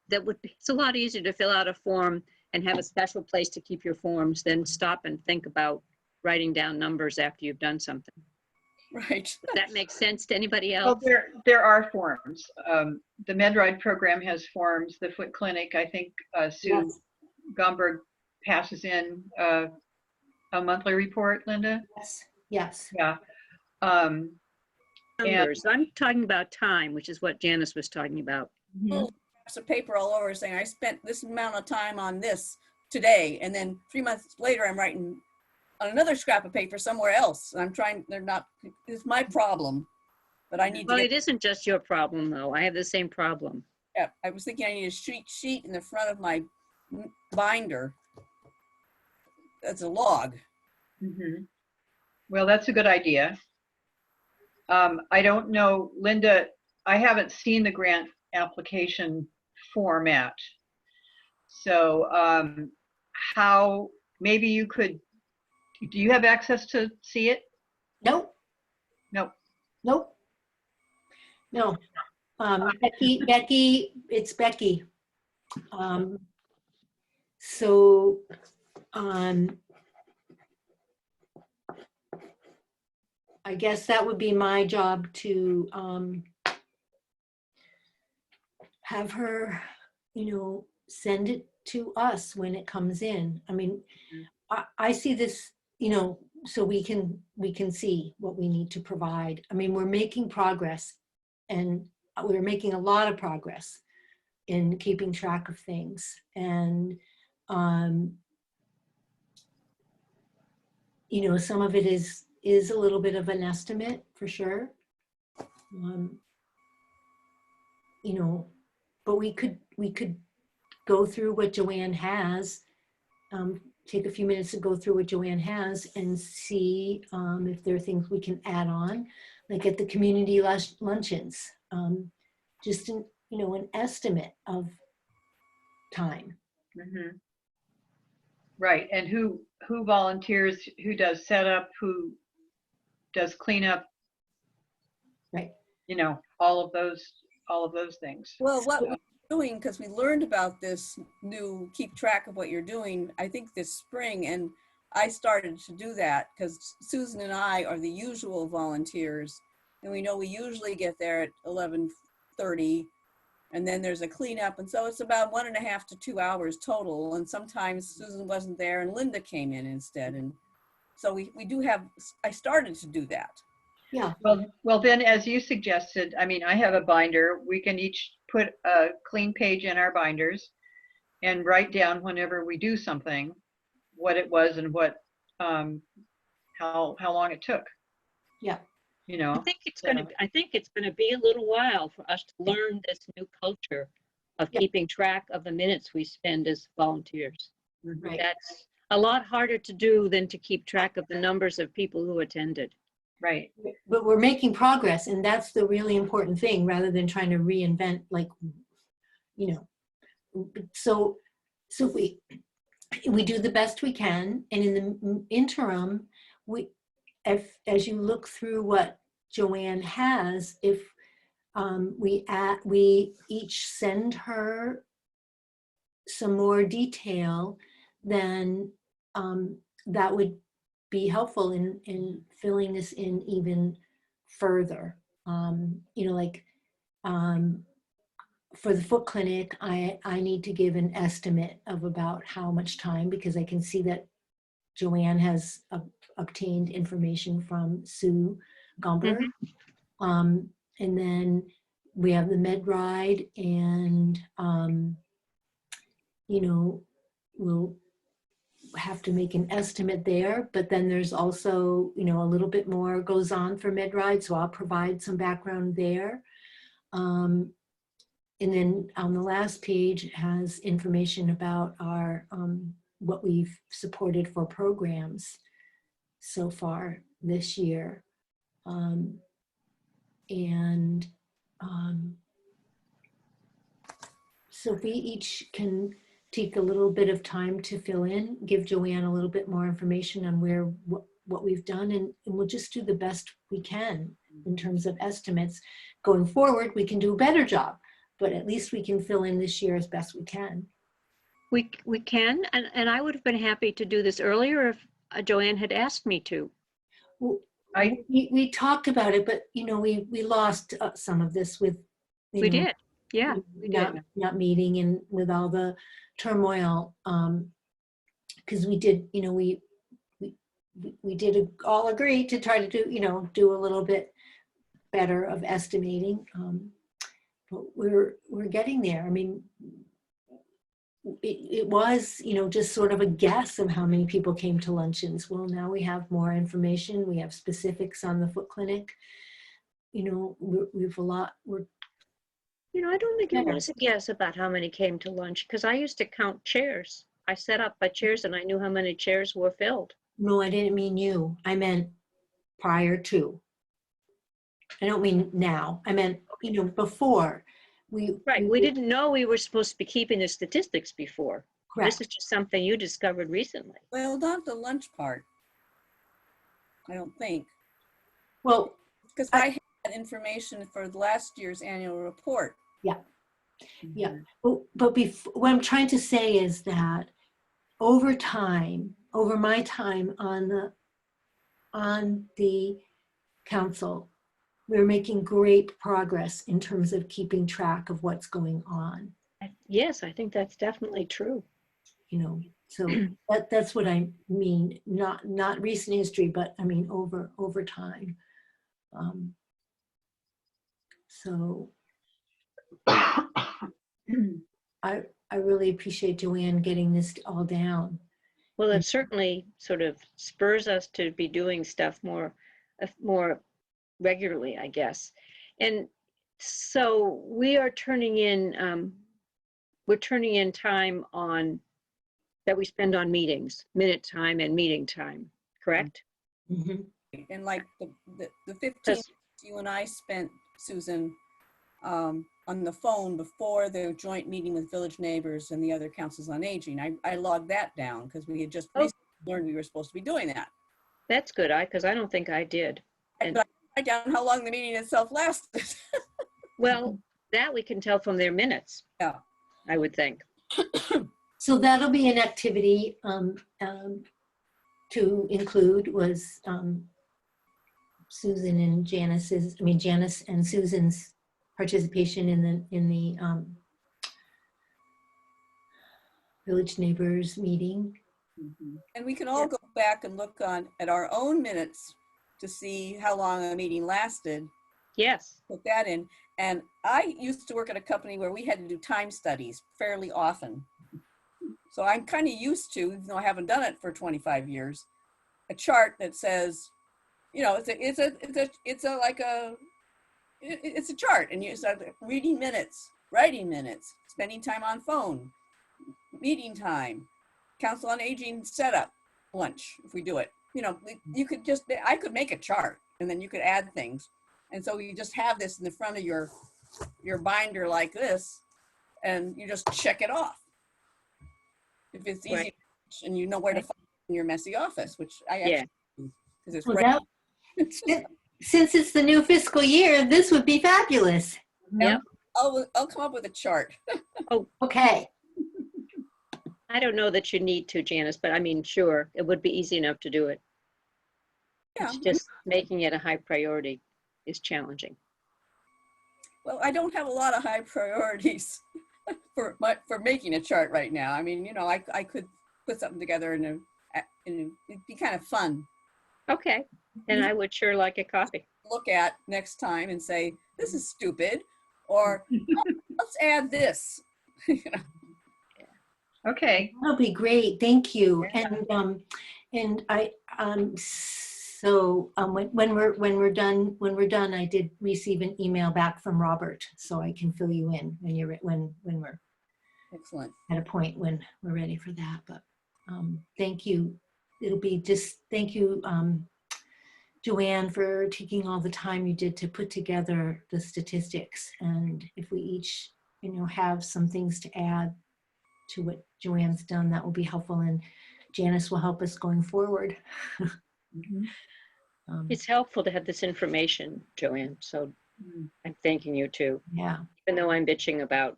that would be, it's a lot easier to fill out a form and have a special place to keep your forms than stop and think about writing down numbers after you've done something. Right. Does that make sense to anybody Well, else? there are forms. The MedRide program has forms. The Foot Clinic, I think Sue Yes. Gomberg passes in a monthly report, Linda? Yes. Yes. Yeah. And Numbers. I'm talking about time, which is what Janice was talking about. Little scraps of paper all over saying I spent this amount of time on this today, and then 3 months later I'm writing on another scrap of paper somewhere else. And I'm trying, they're not, it's my problem, but I need to Well, get, it isn't just your problem, though. I have the same problem. yeah, I was thinking I need a sheet in the front of my binder. That's a log. Mhm. Well, that's a good idea. I don't know, Linda, I haven't seen the grant application format. So how, maybe you could, do you have access to see it? Nope. No. Nope. No. Becky, it's Becky. So, I guess that would be my job to have her, send it to us when it comes in. I mean, I see this, so we can see what we need to provide. I mean, we're making progress, and we're making a lot of progress in keeping track of things. And, some of it is a little bit of an estimate for sure. But we could go through what Joanne has, take a few minutes to go through what Joanne has and see if there are things we can add on, like at the community luncheons, just an estimate of time. Mhm. Right, and who volunteers, who does setup, who does cleanup, Right. all of those things. Well, what we're doing, because we learned about this new keep track of what you're doing, I think this spring, and I started to do that because Susan and I are the usual volunteers, and we know we usually get there at 11:30, and then there's a cleanup, and so it's about 1.5 to 2 hours total, and sometimes Susan wasn't there and Linda came in instead, and so we do have, I started to do that. Yeah. Well, then, as you suggested, I mean, I have a binder. We can each put a clean page in our binders and write down whenever we do something, what it was and what, how long it took. Yeah. I think it's gonna be a little while for us to learn this new culture of Yeah. keeping track of the minutes we spend as volunteers. Right. That's a lot harder to do than to keep track of the numbers of people who attended. Right. But we're making progress, and that's the really important thing, rather than trying to reinvent, so we do the best we can, and in the interim, as you look through what Joanne has, if we each send her some more detail, then that would be helpful in filling this in even further. You know, like for the foot clinic, I need to give an estimate of about how much time, because I can see that Joanne has obtained information from Sue Gomber. And then we have the med ride, and you know, we'll have to make an estimate there, but then there's also, you know, a little bit more goes on for med ride, so I'll provide some background there. And then on the last page it has information about our what we've supported for programs so far this year. So if we each can take a little bit of time to fill in, give Joanne a little bit more information on what we've done, and we'll just do the best we can in terms of estimates. Going forward, we can do a better job, but at least we can fill in this year as best we can. We can, and I would have been happy to do this earlier if Joanne had asked me to. Well, we talked about it, but you know, we lost some of this with, you We know, did, yeah, we did. not meeting and with all the turmoil, because we did, you know, we did all agree to try to do, you know, do a little bit better of estimating, but we're getting there. I mean, it was, you know, just sort of a guess of how many people came to luncheons. Well, now we have more information. We have specifics on the foot clinic. You know, we have a lot. You know, I don't think it was a guess about how many came to lunch, because I used to count chairs. I set up my chairs and I knew how many chairs were filled. No, I didn't mean you. I meant prior to. I don't mean now. I meant, you know, before. Right, we didn't know we were supposed to be keeping the statistics before. Correct. This is just something you discovered recently. Well, not the lunch part, I don't think. Well, Because I had information for last year's annual report. Yeah. But what I'm trying to say is that over time, over my time on the council, we're making great progress in terms of keeping track of what's going on. Yes, I think that's definitely true. You know, so that's what I mean. Not recent history, but I mean over time. So I really appreciate Joanne getting this all down. Well, it certainly sort of spurs us to be doing stuff more regularly, I guess. And so we are turning in, we're turning in time on that we spend on meetings, minute time and meeting time, correct? Mm-hmm. And like the 15 you and I spent, Susan, on the phone before the joint meeting with Village Neighbors and the other councils on aging. I logged that down because we had just recently learned we were supposed to be doing that. That's good, because I don't think I did. And but I write down how long the meeting itself lasted. well, that we can tell from their minutes. Yeah. I would think. So that'll be an activity to include was Susan and Janice's, I mean Janice and Susan's participation in the Village Neighbors meeting. And we can all go back and look at our own minutes to see how long a meeting lasted. Yes. Put that in. And I used to work at a company where we had to do time studies fairly often. So I'm kind of used to, even though I haven't done it for 25 years, a chart that says, you know, it's a chart, and you start reading minutes, writing minutes, spending time on phone, meeting time, council on aging setup, lunch, if we do it. You know, you could just, I could make a chart and then you could add things. And so you just have this in the front of your binder like this, and you just check it off. If it's easy, Right. And you know where to find it in your messy office, which I actually do, because it's Well, right. since it's the new fiscal year, this would be fabulous. Yep. I'll come up with a chart. Okay. I don't know that you need to, Janice, but I mean, sure, it would be easy enough to do it. Yeah. It's just making it a high priority is challenging. Well, I don't have a lot of high priorities for making a chart right now. I mean, you know, I could put something together and it'd be kind of fun. Okay, then I would sure like a copy. Look at next time and say, this is stupid, or oh, let's add this. You know? Okay. That'll be great. Thank you. Yeah. And I when we're done, I did receive an email back from Robert, so I can fill you in when we're Excellent. at a point when we're ready for that. But thank you. It'll be just thank you, Joanne, for taking all the time you did to put together the statistics. And if we each, you know, have some things to add to what Joanne's done, that will be helpful. And Janice will help us going forward. Mhm. It's helpful to have this information, Joanne, so I'm thanking you too, Yeah. even though I'm bitching about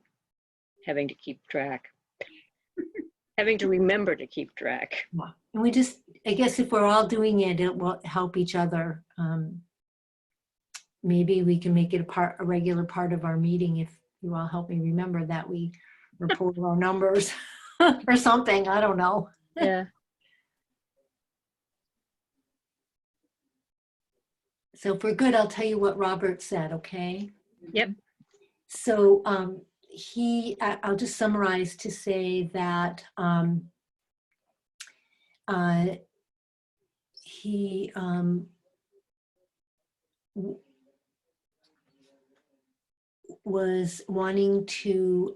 having to keep track, having to remember to keep track. And we just, I guess if we're all doing it, it will help each other. Maybe we can make it a regular part of our meeting if you all help me remember that we report our numbers or something. I don't know. Yeah. So if we're good, I'll tell you what Robert said, okay? Yep. So I'll just summarize to say that he was wanting to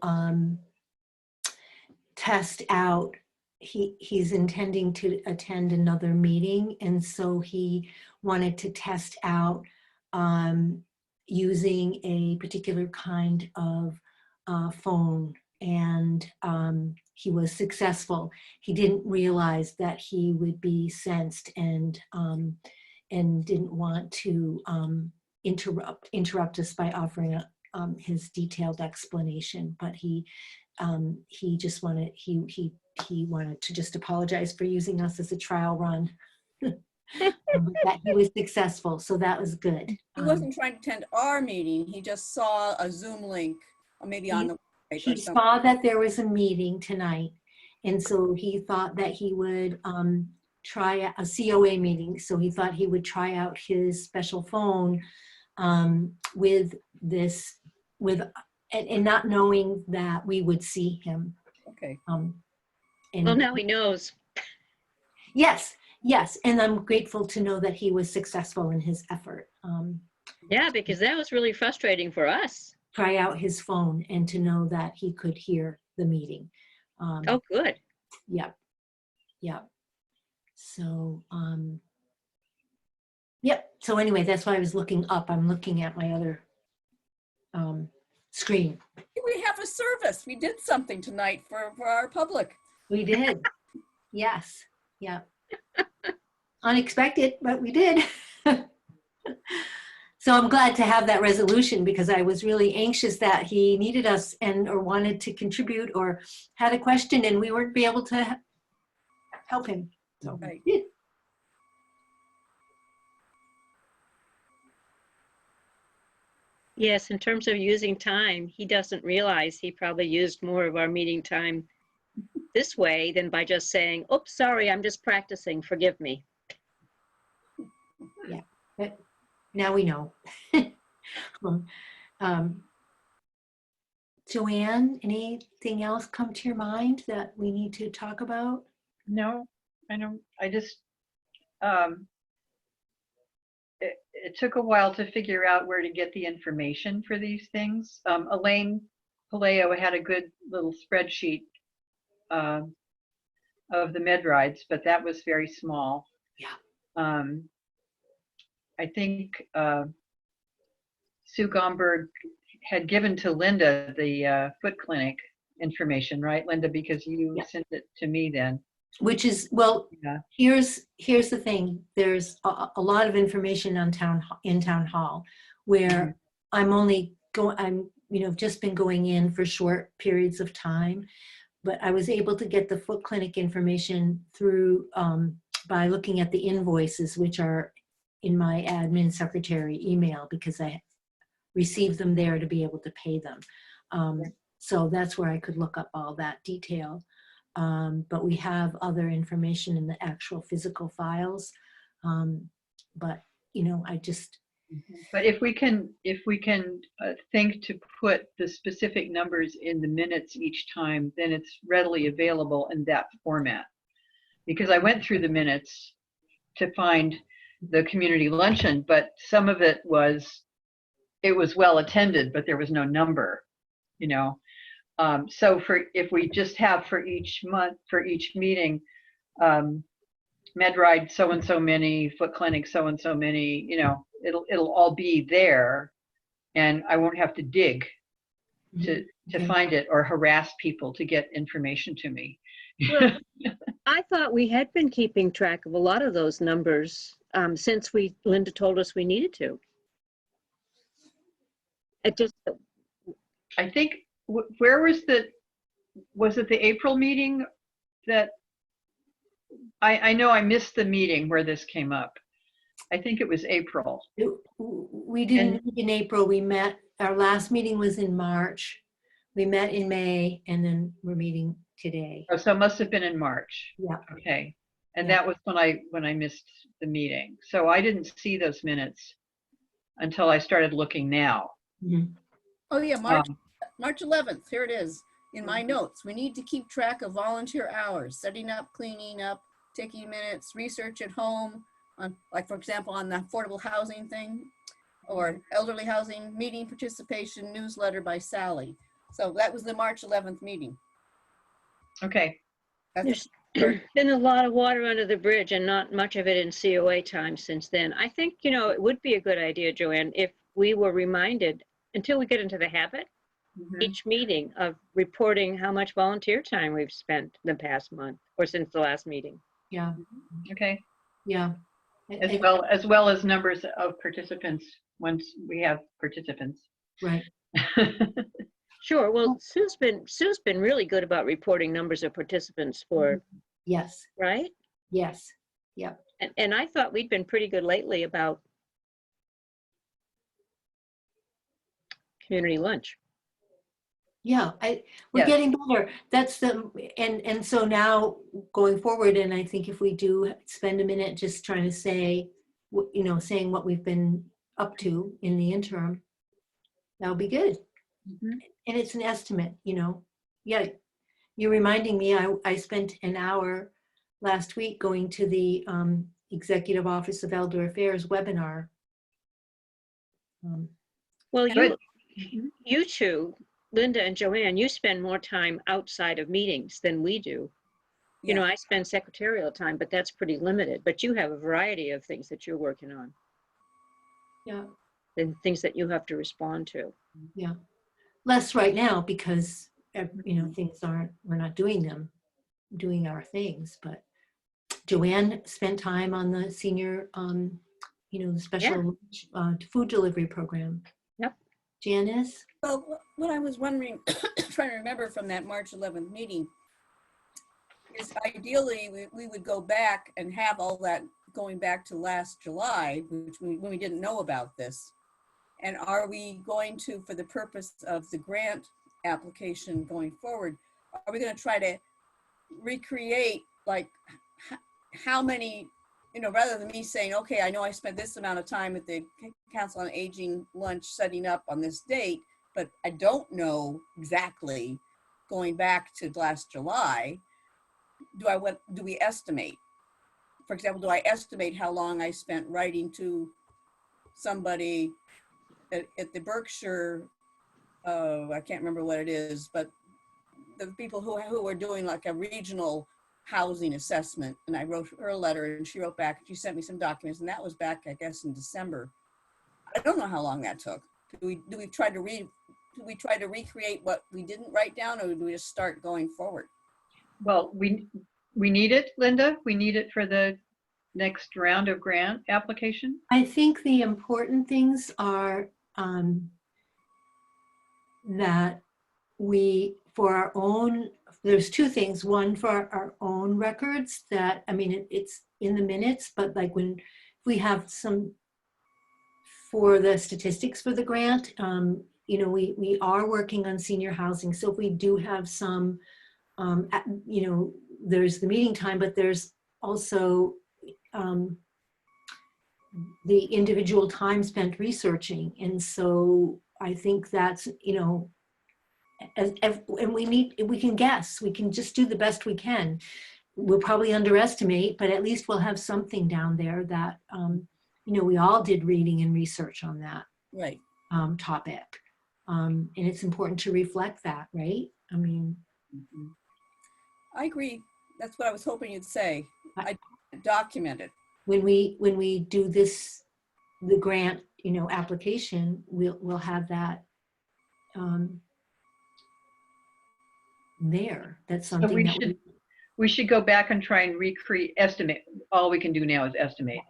test out, he's intending to attend another meeting, and so he wanted to test out using a particular kind of phone, and he was successful. He didn't realize that he would be sensed and didn't want to interrupt us by offering his detailed explanation, but he just wanted, he wanted to just apologize for using us as a trial run. That he was successful, so that was good. He wasn't trying to attend our meeting. He just saw a Zoom link, or maybe on the website He or something. saw that there was a meeting tonight, and so he thought that he would try a COA meeting. So he thought he would try out his special phone with this, and not knowing that we would see him. Okay. And Well, now he knows. yes, and I'm grateful to know that he was successful in his effort. Yeah, because that was really frustrating for us. Try out his phone and to know that he could hear the meeting. Oh, good. Yep. So, yep. So anyway, that's why I was looking up. I'm looking at my other screen. We have a service. We did something tonight for our public. We did. Yes. Yep. Unexpected, but we did. So I'm glad to have that resolution, because I was really anxious that he needed us or wanted to contribute or had a question and we weren't be able to help him. So Right. yeah. Yes, in terms of using time, he doesn't realize he probably used more of our meeting time this way than by just saying, oops, sorry, I'm just practicing, forgive me. Yeah, but now we know. Joanne, anything else come to your mind that we need to talk about? No, I don't. I just, it took a while to figure out where to get the information for these things. Elaine Paleo had a good little spreadsheet of the med rides, but that was very small. Yeah. I think Sue Gomberg had given to Linda the foot clinic information, right, Linda? Because you sent it to me then. Which is, well, Yeah. here's the thing. There's a lot of information on in town hall, where I'm just been going in for short periods of time, but I was able to get the foot clinic information through by looking at the invoices, which are in my admin secretary email, because I received them there to be able to pay them. So that's where I could look up all that detail. But we have other information in the actual physical files. But, you know, I just, But if we can think to put the specific numbers in the minutes each time, then it's readily available in that format. Because I went through the minutes to find the community luncheon, but some of it was well attended, but there was no number, you know. So if we just have for each month, for each meeting, MedRide so and so many, foot clinic so and so many, you know, it'll all be there, and I won't have to dig to find it or harass people to get information to me. Well, I thought we had been keeping track of a lot of those numbers since Linda told us we needed to. It just, I think, where was it the April meeting that, I know I missed the meeting where this came up. I think it was April. we didn't meet in April. We met, our last meeting was in March. We met in May, and then we're meeting today. Oh, so it must have been in March. Yeah. Okay. And Yeah. that was when I missed the meeting. So I didn't see those minutes until I started looking now. Mhm. Oh yeah, March 11th, here it is in my notes. We need to keep track of volunteer hours, setting up, cleaning up, taking minutes, research at home, on, like for example, on the affordable housing thing, or elderly housing, meeting participation, newsletter by Sally. So that was the March 11th meeting. Okay. That's there's been a lot of water under the bridge and not much of it in COA time since then. I think, you know, it would be a good idea, Joanne, if we were reminded, until we get into the habit, each meeting of reporting how much volunteer time we've spent the past month or since the last meeting. Yeah, Okay. yeah. As well as numbers of participants once we have participants. Right. Sure. Well, Sue's been really good about reporting numbers of participants for, Yes, right? yes, yep. And I thought we'd been pretty good lately about community lunch. Yeah, we're Yes. getting better. That's and so now going forward, and I think if we do spend a minute just trying to say, you know, saying what we've been up to in the interim, that'll be good. And it's an estimate, you know. Yeah, you're reminding me, I spent an hour last week going to the Executive Office of Elder Affairs webinar. Well, Good. you two, Linda and Joanne, you spend more time outside of meetings than we do. You know, I spend secretarial time, but that's pretty limited. But you have a variety of things that you're working on. Yeah. And things that you have to respond to. Yeah. Less right now because, you know, things aren't, we're not doing our things. But Joanne spent time on the senior, you know, the special food delivery program. Yep. Janice? Well, what I was wondering, trying to remember from that March 11th meeting, is ideally we would go back and have all that going back to last July, when we didn't know about this. And are we going to, for the purpose of the grant application going forward, are we going to try to recreate like how many, you know, rather than me saying, okay, I know I spent this amount of time at the Council on Aging lunch setting up on this date, but I don't know exactly going back to last July. Do we estimate? For example, do I estimate how long I spent writing to somebody at the Berkshire, I can't remember what it is, but the people who are doing like a regional housing assessment, and I wrote her a letter and she wrote back, she sent me some documents, and that was back, I guess, in December. I don't know how long that took. Do we try to recreate what we didn't write down, or do we just start going forward? Well, we need it, Linda. We need it for the next round of grant application. I think the important things are that we for our own, there's two things. One, for our own records that, I mean, it's in the minutes, but like when we have some, for the statistics for the grant, you know, we are working on senior housing. So if we do have some, you know, there's the meeting time, but there's also the individual time spent researching. And so I think that's, you know, and we can guess, we can just do the best we can. We'll probably underestimate, but at least we'll have something down there that, you know, we all did reading and research on that Right. topic. And it's important to reflect that, right? I mean, I agree. That's what I was hoping you'd say. I document it. when we do this, the grant, you know, application, we'll have that there. That's So something that we should go back and try and estimate. All we can do now is estimate.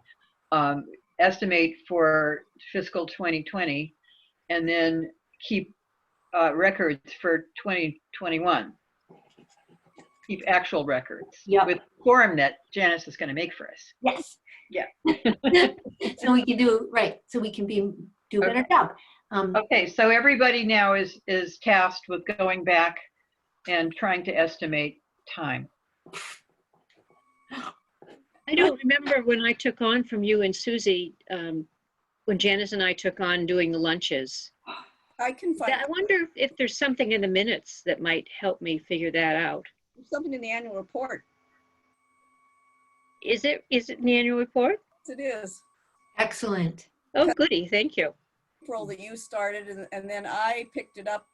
Estimate for fiscal 2020, and then keep records for 2021. Keep actual records with quorum that Janice is going to make for us. Yes. Yeah. So we can do, right. So we can do a better job. Okay. So everybody now is tasked with going back and trying to estimate time. I don't remember when I took on from you and Susie, when Janice and I took on doing the lunches. I can find I wonder if there's something in the minutes that might help me figure that out. something in the annual report. Is it in the annual report? Yes, it is. Excellent. Oh, goody, thank you. April that you started, and then I picked it up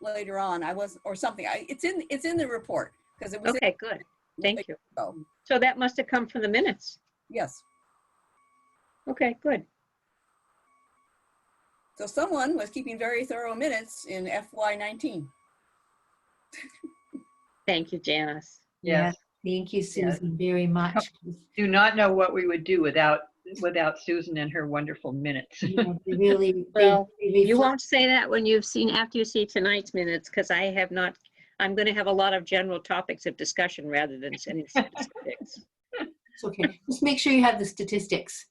later on. I was, or something. It's in the report because it was. Okay, good. Thank you. Oh, So that must have come from the minutes. yes. Okay, good. So someone was keeping very thorough minutes in FY19. Thank you, Janice. Yes. Thank you, Susan, very much. Do not know what we would do without Susan and her wonderful minutes. Yeah, they really, Well, they you reflect- won't say that when after you see tonight's minutes, because I have not, I'm going to have a lot of general topics of discussion rather than any specifics. It's okay. Just make sure you have the statistics.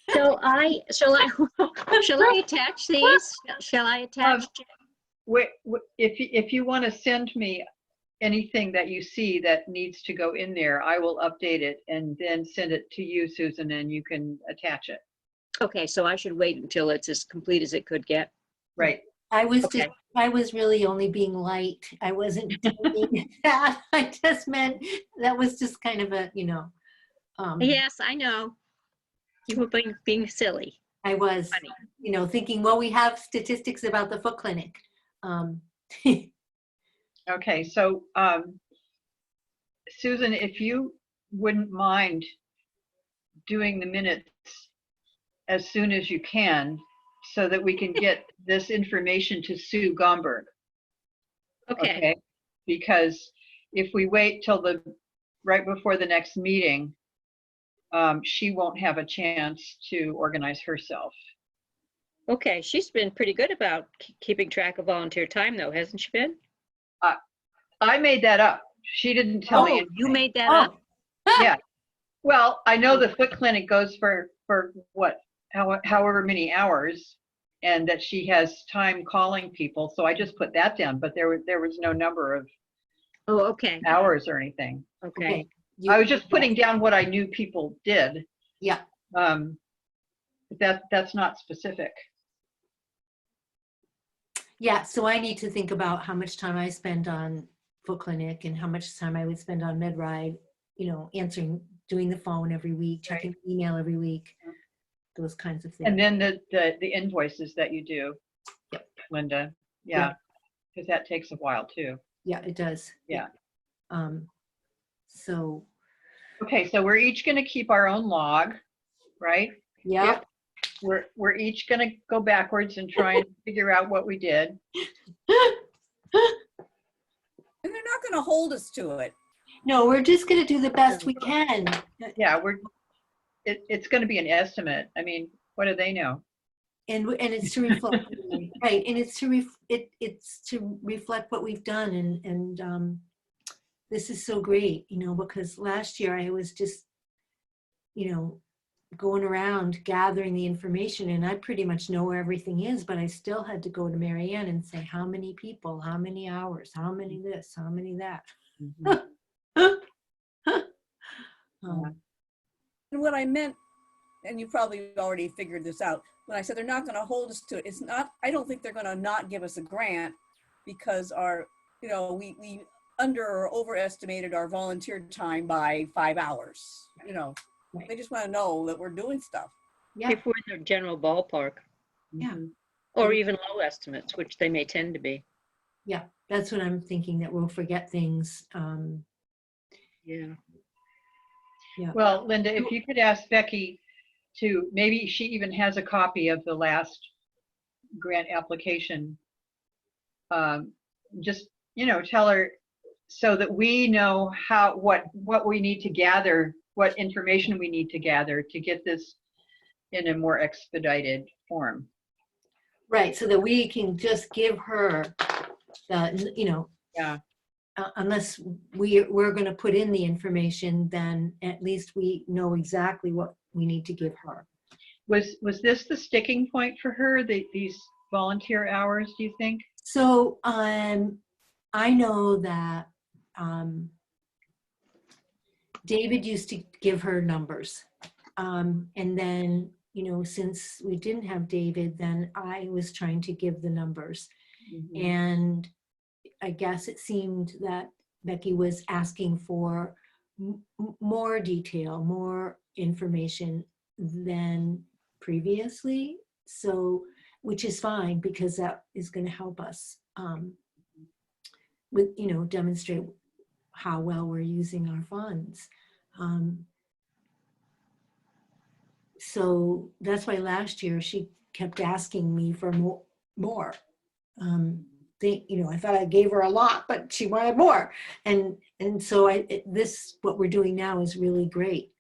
Shall I attach these? Shall I attach? If you want to send me anything that you see that needs to go in there, I will update it and then send it to you, Susan, and you can attach it. Okay, so I should wait until it's as complete as it could get. Right. I was Okay. I was really only being light. I wasn't doing that. I just meant that was just kind of a, you know. Yes, I know. You were being silly. I was, Funny. you know, thinking, well, we have statistics about the foot clinic. Okay. So, Susan, if you wouldn't mind doing the minutes as soon as you can, so that we can get this information to Sue Gomberg. Okay. Because if we wait till right before the next meeting, she won't have a chance to organize herself. Okay, she's been pretty good about keeping track of volunteer time though, hasn't she been? I made that up. She didn't tell me. Oh, you made that Oh. up. Yeah. Well, I know the foot clinic goes for what, however many hours, and that she has time calling people. So I just put that down, but there was no number of Oh, okay, hours or anything. okay. I was just putting down what I knew people did. Yeah. That's not specific. Yeah, so I need to think about how much time I spend on foot clinic and how much time I would spend on MedRide, you know, doing the phone every week, checking email every week, those kinds of things. And then the invoices that you do, Yep. Linda. Yeah, because that takes a while too. Yeah, it does. Yeah. So. Okay, so we're each going to keep our own log, right? Yeah. We're each going to go backwards and try and figure out what we did. And they're not going to hold us to it. No, we're just going to do the best we can. Yeah, it's going to be an estimate. I mean, what do they know? And it's to reflect, right, and it's to it's to reflect what we've done, and this is so great, you know, because last year I was just, you know, going around gathering the information, and I pretty much know where everything is, but I still had to go to Marianne and say, how many people, how many hours, how many this, how many that. And what I meant, and you probably already figured this out, when I said they're not going to hold us to it, it's not, I don't think they're going to not give us a grant because our, you know, we under or overestimated our volunteer time by 5 hours. You know, Right. they just want to know that we're doing stuff. Yeah, If we're in the general ballpark, yeah, or even low estimates, which they may tend to be. yeah. That's what I'm thinking, that we'll forget things. Yeah. Yeah. Well, Linda, if you could ask Becky to, maybe she even has a copy of the last grant application. Just, you know, tell her so that we know what we need to gather, what information we need to gather to get this in a more expedited form. Right, so that we can just give her the, you know, Yeah. Unless we're going to put in the information, then at least we know exactly what we need to give her. Was this the sticking point for her, these volunteer hours, do you think? So I know that David used to give her numbers. And then, you know, since we didn't have David, then I was trying to give the numbers. Mhm. And I guess it seemed that Becky was asking for more detail, more information than previously. So, which is fine, because that is going to help us with, you know, demonstrate how well we're using our funds. So that's why last year she kept asking me for more. You know, I thought I gave her a lot, but she wanted more. And so this, what we're doing now is really great.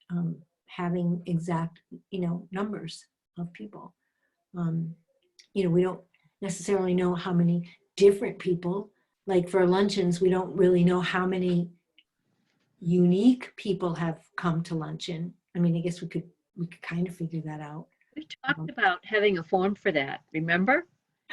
Having exact, you know, numbers of people. You know, we don't necessarily know how many different people, like for luncheons, we don't really know how many unique people have come to luncheon. I mean, I guess we could kind of figure that out. We talked about having a form for that, remember?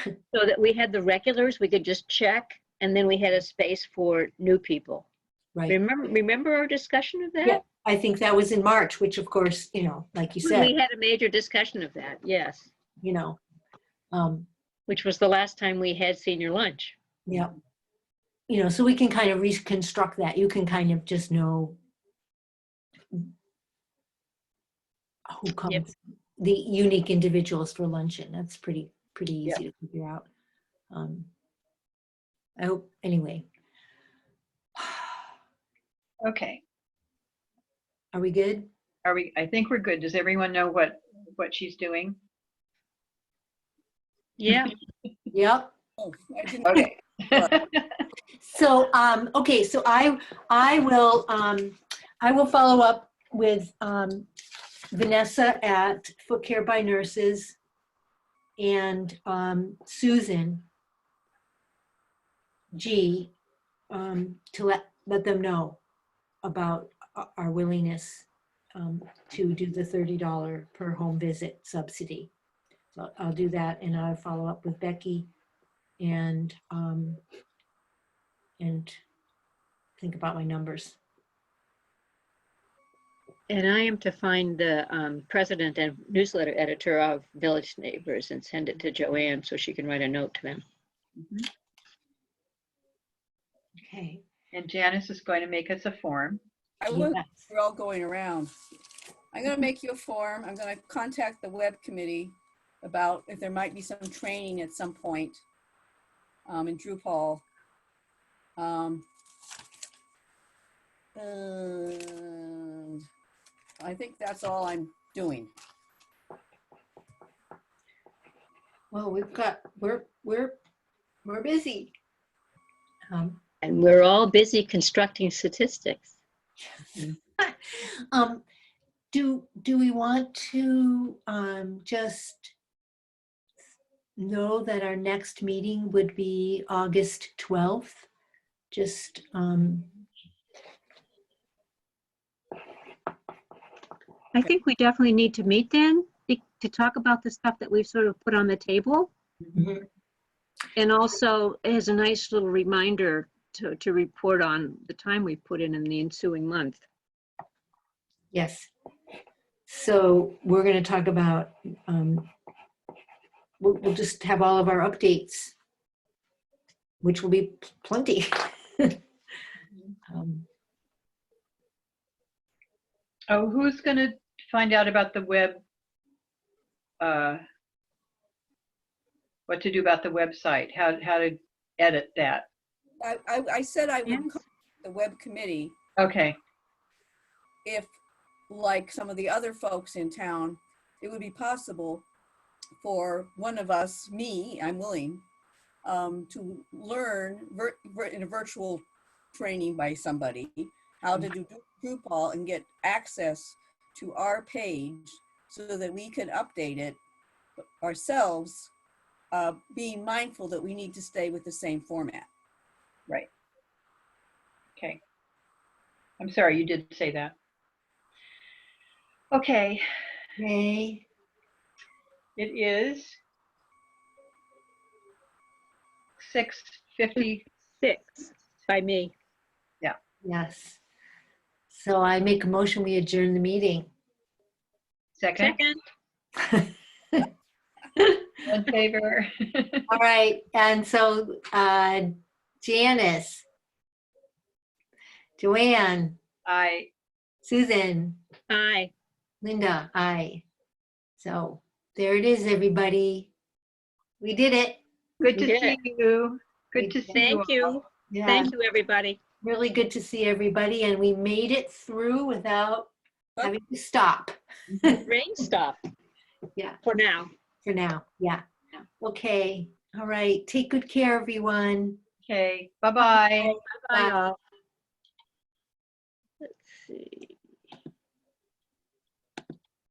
So that we had the regulars, we could just check, and then we had a space for new people. Right. Remember our discussion of that? Yeah, I think that was in March, which of course, you know, like you said, We had a major discussion of that, yes. you know, Which was the last time we had senior lunch. yeah, you know, so we can kind of reconstruct that. You can kind of just know who comes, Yep. the unique individuals for luncheon. That's pretty easy Yep. to figure out. I hope, anyway. Okay. Are we good? I think we're good. Does everyone know what she's doing? Yeah. Yep. Oh, I didn't. Okay. So, okay, so I will follow up with Vanessa at Foot Care by Nurses and Susan G to let them know about our willingness to do the $30 per home visit subsidy. So I'll do that, and I'll follow up with Becky and think about my numbers. And I am to find the president and newsletter editor of Village Neighbors and send it to Joanne so she can write a note to them. Mhm. Okay. And Janice is going to make us a form. I will. Yes. We're all going around. I'm going to make you a form. I'm going to contact the web committee about if there might be some training at some point in Drupal. And I think that's all I'm doing. Well, we're busy. And we're all busy constructing statistics. Do we want to just know that our next meeting would be August 12th. Just, I think we definitely need to meet then to talk about the stuff that we've sort of put on the table. mhm. And also as a nice little reminder to report on the time we put in the ensuing month. Yes. So we're going to talk about, we'll just have all of our updates, which will be plenty. Um, Oh, who's going to find out about the web? What to do about the website? How to edit that? I said I would Yes. contact the web committee Okay. if, like some of the other folks in town, it would be possible for one of us, me, I'm willing, to learn in a virtual training by somebody how to do Drupal and get access to our page so that we can update it ourselves, being mindful that we need to stay with the same format. Right. Okay. I'm sorry, you did say that. Okay. Okay. It is 6:50. 6 by me. Yes. So I make a motion, we adjourn the meeting. Second. Second. All in favor? All right. And so Janice, Joanne, I Susan, Aye. Linda, I. So there it is, everybody. We did it. good to We did see it. you. Good to see you. Thank you. all. Yeah, Thank you, everybody. really good to see everybody. And we made it through without having to stop. Rain stuff. Yeah. For now. For now. Yeah. Okay. All right. Take good care, everyone. Okay. Bye-bye. Bye, all. Let's see.